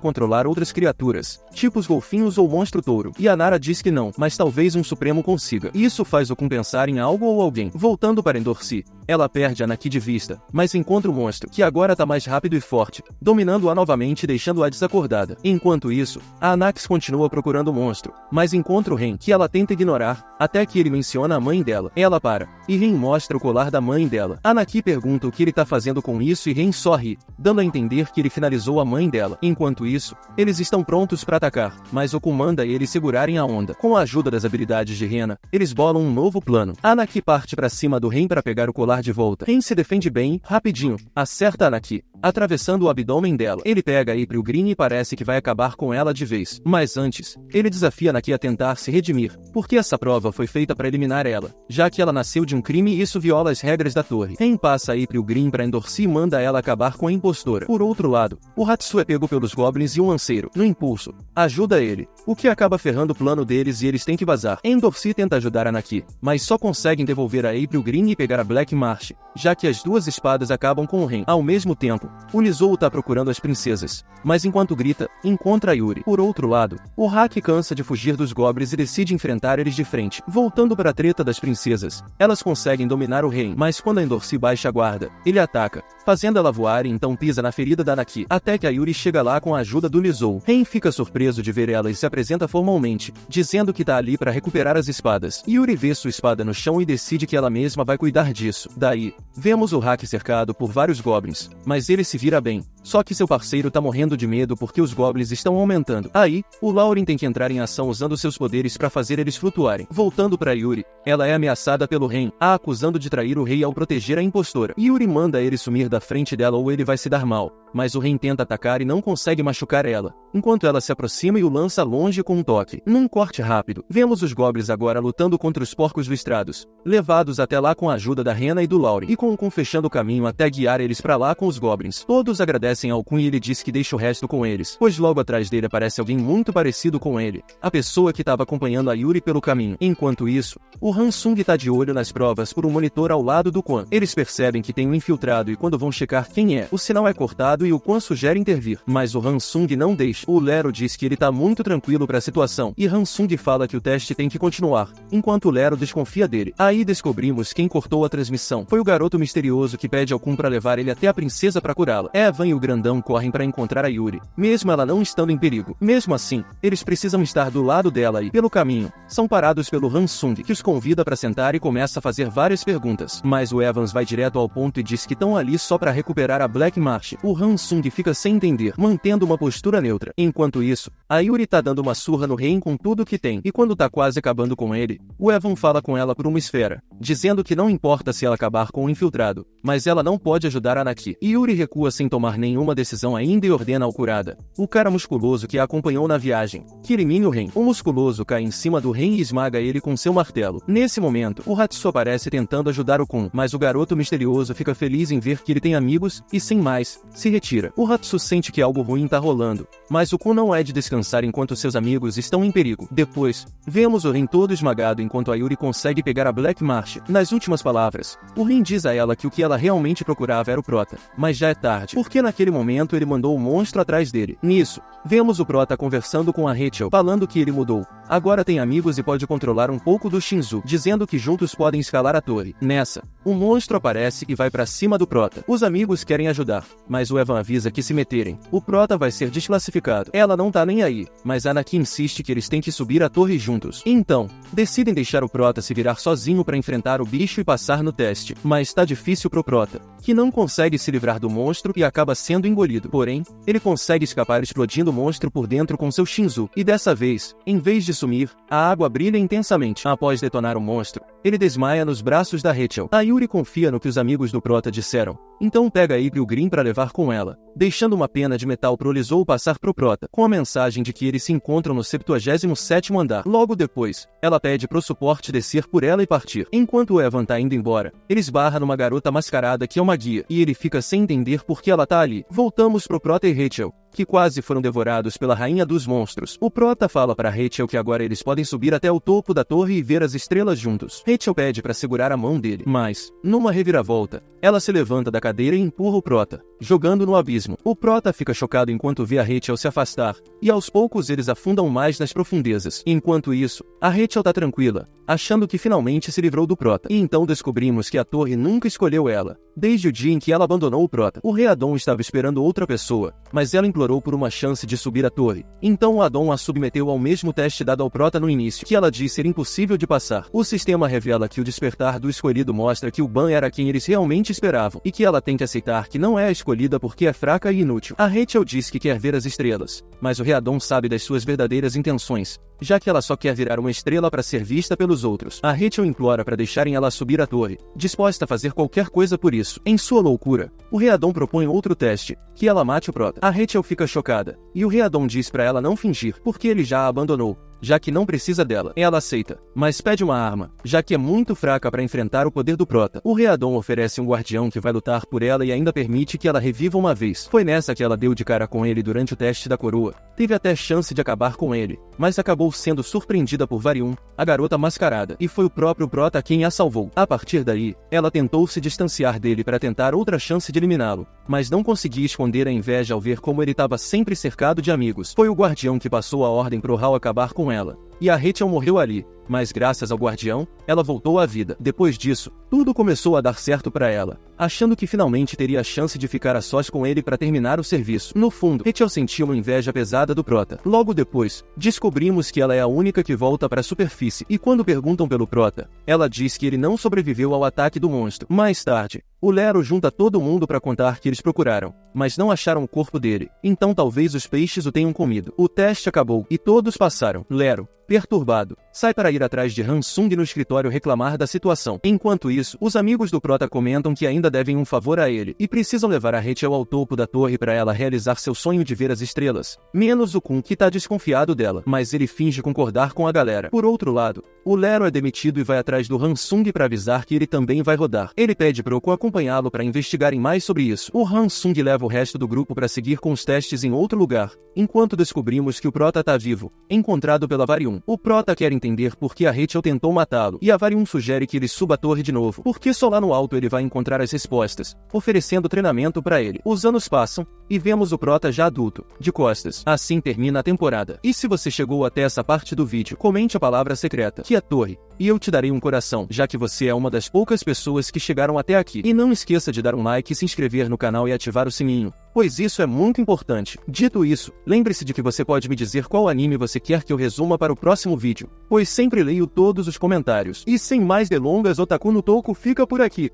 controlar outras criaturas, tipo os golfinhos ou monstro touro. E a Nara diz que não, mas talvez um supremo consiga. Isso faz o Kun pensar em algo ou alguém. Voltando para Endorsi, ela perde a Anaki de vista, mas encontra o monstro, que agora tá mais rápido e forte, dominando-a novamente e deixando-a desacordada. Enquanto isso, a Anax continua procurando o monstro, mas encontra o Ren, que ela tenta ignorar, até que ele menciona a mãe dela. Ela para, e Ren mostra o colar da mãe dela. Anaki pergunta o que ele tá fazendo com isso e Ren só ri, dando a entender que ele finalizou a mãe dela. Enquanto isso, eles estão prontos para atacar, mas o Kun manda eles segurarem a onda. Com a ajuda das habilidades de Rena, eles bolam um novo plano. Anaki parte para cima do Ren para pegar o colar de volta. Ren se defende bem, rapidinho, acerta Anaki, atravessando o abdômen dela. Ele pega a April Green e parece que vai acabar com ela de vez. Mas antes, ele desafia Anaki a tentar se redimir, porque essa prova foi feita para eliminar ela, já que ela nasceu de um crime e isso viola as regras da torre. Ren passa a April Green para Endorsi e manda ela acabar com a impostora. Por outro lado, o Hatsu é pego pelos goblins e um lanceiro, no impulso, ajuda ele, o que acaba ferrando o plano deles e eles têm que vazar. Endorsi tenta ajudar Anaki, mas só conseguem devolver a April Green e pegar a Black Marsh, já que as duas espadas acabam com o Ren. Ao mesmo tempo, o Nizou tá procurando as princesas, mas enquanto grita, encontra a Yuri. Por outro lado, o Haki cansa de fugir dos goblins e decide enfrentar eles de frente. Voltando para a treta das princesas, elas conseguem dominar o Ren, mas quando a Endorsi baixa a guarda, ele ataca, fazendo ela voar e então pisa na ferida da Anaki, até que a Yuri chega lá com a ajuda do Nizou. Ren fica surpreso de ver ela e se apresenta formalmente, dizendo que tá ali para recuperar as espadas. Yuri vê sua espada no chão e decide que ela mesma vai cuidar disso. Daí, vemos o Haki cercado por vários goblins, mas ele se vira bem, só que seu parceiro tá morrendo de medo porque os goblins estão aumentando. Aí, o Lauren tem que entrar em ação usando seus poderes para fazer eles flutuarem. Voltando para Yuri, ela é ameaçada pelo Ren, a acusando de trair o rei ao proteger a impostora. Yuri manda ele sumir da frente dela ou ele vai se dar mal, mas o Ren tenta atacar e não consegue machucar ela, enquanto ela se aproxima e o lança longe com um toque. Num corte rápido, vemos os goblins agora lutando contra os porcos listrados, levados até lá com a ajuda da Rena e do Lauren, e com o Kun fechando o caminho até guiar eles para lá com os goblins. Todos agradecem ao Kun e ele diz que deixa o resto com eles, pois logo atrás dele aparece alguém muito parecido com ele, a pessoa que estava acompanhando a Yuri pelo caminho. Enquanto isso, o Hansung tá de olho nas provas por um monitor ao lado do Quan. Eles percebem que tem um infiltrado e quando vão checar quem é, o sinal é cortado e o Quan sugere intervir, mas o Hansung não deixa. O Lero diz que ele tá muito tranquilo para a situação, e Hansung fala que o teste tem que continuar, enquanto o Lero desconfia dele. Aí descobrimos quem cortou a transmissão. Foi o garoto misterioso que pede ao Kun para levar ele até a princesa para para curá-la. Evan e o grandão correm para encontrar a Yuri, mesmo ela não estando em perigo. Mesmo assim, eles precisam estar do lado dela e, pelo caminho, são parados pelo Hansung, que os convida para sentar e começa a fazer várias perguntas. Mas o Evans vai direto ao ponto e diz que estão ali só para recuperar a Black March. O Hansung fica sem entender, mantendo uma postura neutra. Enquanto isso, a Yuri tá dando uma surra no Ren com tudo que tem, e quando tá quase acabando com ele, o Evan fala com ela por uma esfera, dizendo que não importa se ela acabar com o infiltrado, mas ela não pode ajudar a Naki. Yuri recua sem tomar nenhuma decisão ainda e ordena ao Kurada, o cara musculoso que a acompanhou na viagem, que elimine o Ren. O musculoso cai em cima do Ren e esmaga ele com seu martelo. Nesse momento, o Hatsu aparece tentando ajudar o Kun, mas o garoto misterioso fica feliz em ver que ele tem amigos e, sem mais, se retira. O Hatsu sente que algo ruim tá rolando, mas o Kun não é de descansar enquanto seus amigos estão em perigo. Depois, vemos o Ren todo esmagado enquanto a Yuri consegue pegar a Black March. Nas últimas palavras, o Ren diz a ela que o que ela realmente procurava era o Prota, mas já é tarde, porque naquele momento ele mandou o monstro atrás dele. Nisso, vemos o Prota conversando com a Rachel, falando que ele mudou. Agora tem amigos e pode controlar um pouco do Shinzu, dizendo que juntos podem escalar a torre. Nessa, um monstro aparece e vai pra cima do Prota. Os amigos querem ajudar, mas o Evan avisa que se meterem, o Prota vai ser desclassificado. Ela não tá nem aí, mas Anakin insiste que eles têm que subir a torre juntos. Então, decidem deixar o Prota se virar sozinho pra enfrentar o bicho e passar no teste. Mas tá difícil pro Prota, que não consegue se livrar do monstro e acaba sendo engolido. Porém, ele consegue escapar explodindo o monstro por dentro com seu Shinzu. E dessa vez, em vez de sumir, a água brilha intensamente. Após detonar o monstro, ele desmaia nos braços da Rachel. A Yuri confia no que os amigos do Prota disseram, então pega April e o Green para levar com ela, deixando uma pena de metal pro Lizou passar pro Prota, com a mensagem de que eles se encontram no 77º andar. Logo depois, ela pede pro suporte descer por ela e partir. Enquanto o Evan tá indo embora, ele esbarra numa garota mascarada que é uma guia, e ele fica sem entender por que ela tá ali. Voltamos pro Prota e Rachel, que quase foram devorados pela rainha dos monstros. O Prota fala para Rachel que agora eles podem subir até o topo da torre e ver as estrelas juntos. Rachel pede para segurar a mão dele, mas, numa reviravolta, ela se levanta da cadeira e empurra o Prota, jogando no abismo. O Prota fica chocado enquanto vê a Rachel se afastar, e aos poucos eles afundam mais nas profundezas. Enquanto isso, a Rachel tá tranquila, achando que finalmente se livrou do Prota. E então descobrimos que a torre nunca escolheu ela. Desde o dia em que ela abandonou o Prota, o Rei Adon estava esperando outra pessoa, mas ela implorou por uma chance de subir a torre. Então o Adon a submeteu ao mesmo teste dado ao Prota no início, que ela disse ser impossível de passar. O sistema revela que o despertar do escolhido mostra que o Ban era quem eles realmente esperavam, e que ela tem que aceitar que não é a escolhida porque é fraca e inútil. A Rachel diz que quer ver as estrelas, mas o Rei Adon sabe das suas verdadeiras intenções, já que ela só quer virar uma estrela para ser vista pelos outros. A Rachel implora para deixarem ela subir a torre, disposta a fazer qualquer coisa por isso. Em sua loucura, o Rei Adon propõe outro teste, que ela mate o Prota. A Rachel fica chocada, e o Rei Adon diz para ela não fingir, porque ele já a abandonou, já que não precisa dela. Ela aceita, mas pede uma arma, já que é muito fraca para enfrentar o poder do Prota. O Rei Adon oferece um guardião que vai lutar por ela e ainda permite que ela reviva uma vez. Foi nessa que ela deu de cara com ele durante o teste da coroa. Teve até chance de acabar com ele, mas acabou sendo surpreendida por Varium, a garota mascarada, e foi o próprio Prota quem a salvou. A partir daí, ela tentou se distanciar dele para tentar outra chance de eliminá-lo, mas não conseguia esconder a inveja ao ver como ele estava sempre cercado de amigos. Foi o guardião que passou a ordem pro Hal acabar com ela, e a Rachel morreu ali, mas graças ao guardião, ela voltou à vida. Depois disso, tudo começou a dar certo para ela, achando que finalmente teria a chance de ficar a sós com ele para terminar o serviço. No fundo, Rachel sentia uma inveja pesada do Prota. Logo depois, descobrimos que ela é a única que volta para a superfície, e quando perguntam pelo Prota, ela diz que ele não sobreviveu ao ataque do monstro. Mais tarde, o Lero junta todo mundo para contar que eles procuraram, mas não acharam o corpo dele, então talvez os peixes o tenham comido. O teste acabou, e todos passaram. Lero, perturbado, sai para ir atrás de Hansung no escritório reclamar da situação. Enquanto isso, os amigos do Prota comentam que ainda devem um favor a ele, e precisam levar a Rachel ao topo da torre para ela realizar seu sonho de ver as estrelas. Menos o Kun, que tá desconfiado dela, mas ele finge concordar com a galera. Por outro lado, o Lero é demitido e vai atrás do Hansung para avisar que ele também vai rodar. Ele pede pro Kun acompanhá-lo para investigarem mais sobre isso. O Hansung leva o resto do grupo para seguir com os testes em outro lugar, enquanto descobrimos que o Prota tá vivo, encontrado pela Varium. O Prota quer entender por que a Rachel tentou matá-lo, e a Varium sugere que ele suba a torre de novo, porque só lá no alto ele vai encontrar as respostas, oferecendo treinamento para ele. Os anos passam, e vemos o Prota já adulto, de costas. Assim termina a temporada. E se você chegou até essa parte do vídeo, comente a palavra secreta, que é torre, e eu te darei um coração, já que você é uma das poucas pessoas que chegaram até aqui. E não não esqueça de dar um like, se inscrever no canal e ativar o sininho, pois isso é muito importante. Dito isso, lembre-se de que você pode me dizer qual anime você quer que eu resuma para o próximo vídeo, pois sempre leio todos os comentários. E sem mais delongas, Otaku no Toco fica por aqui.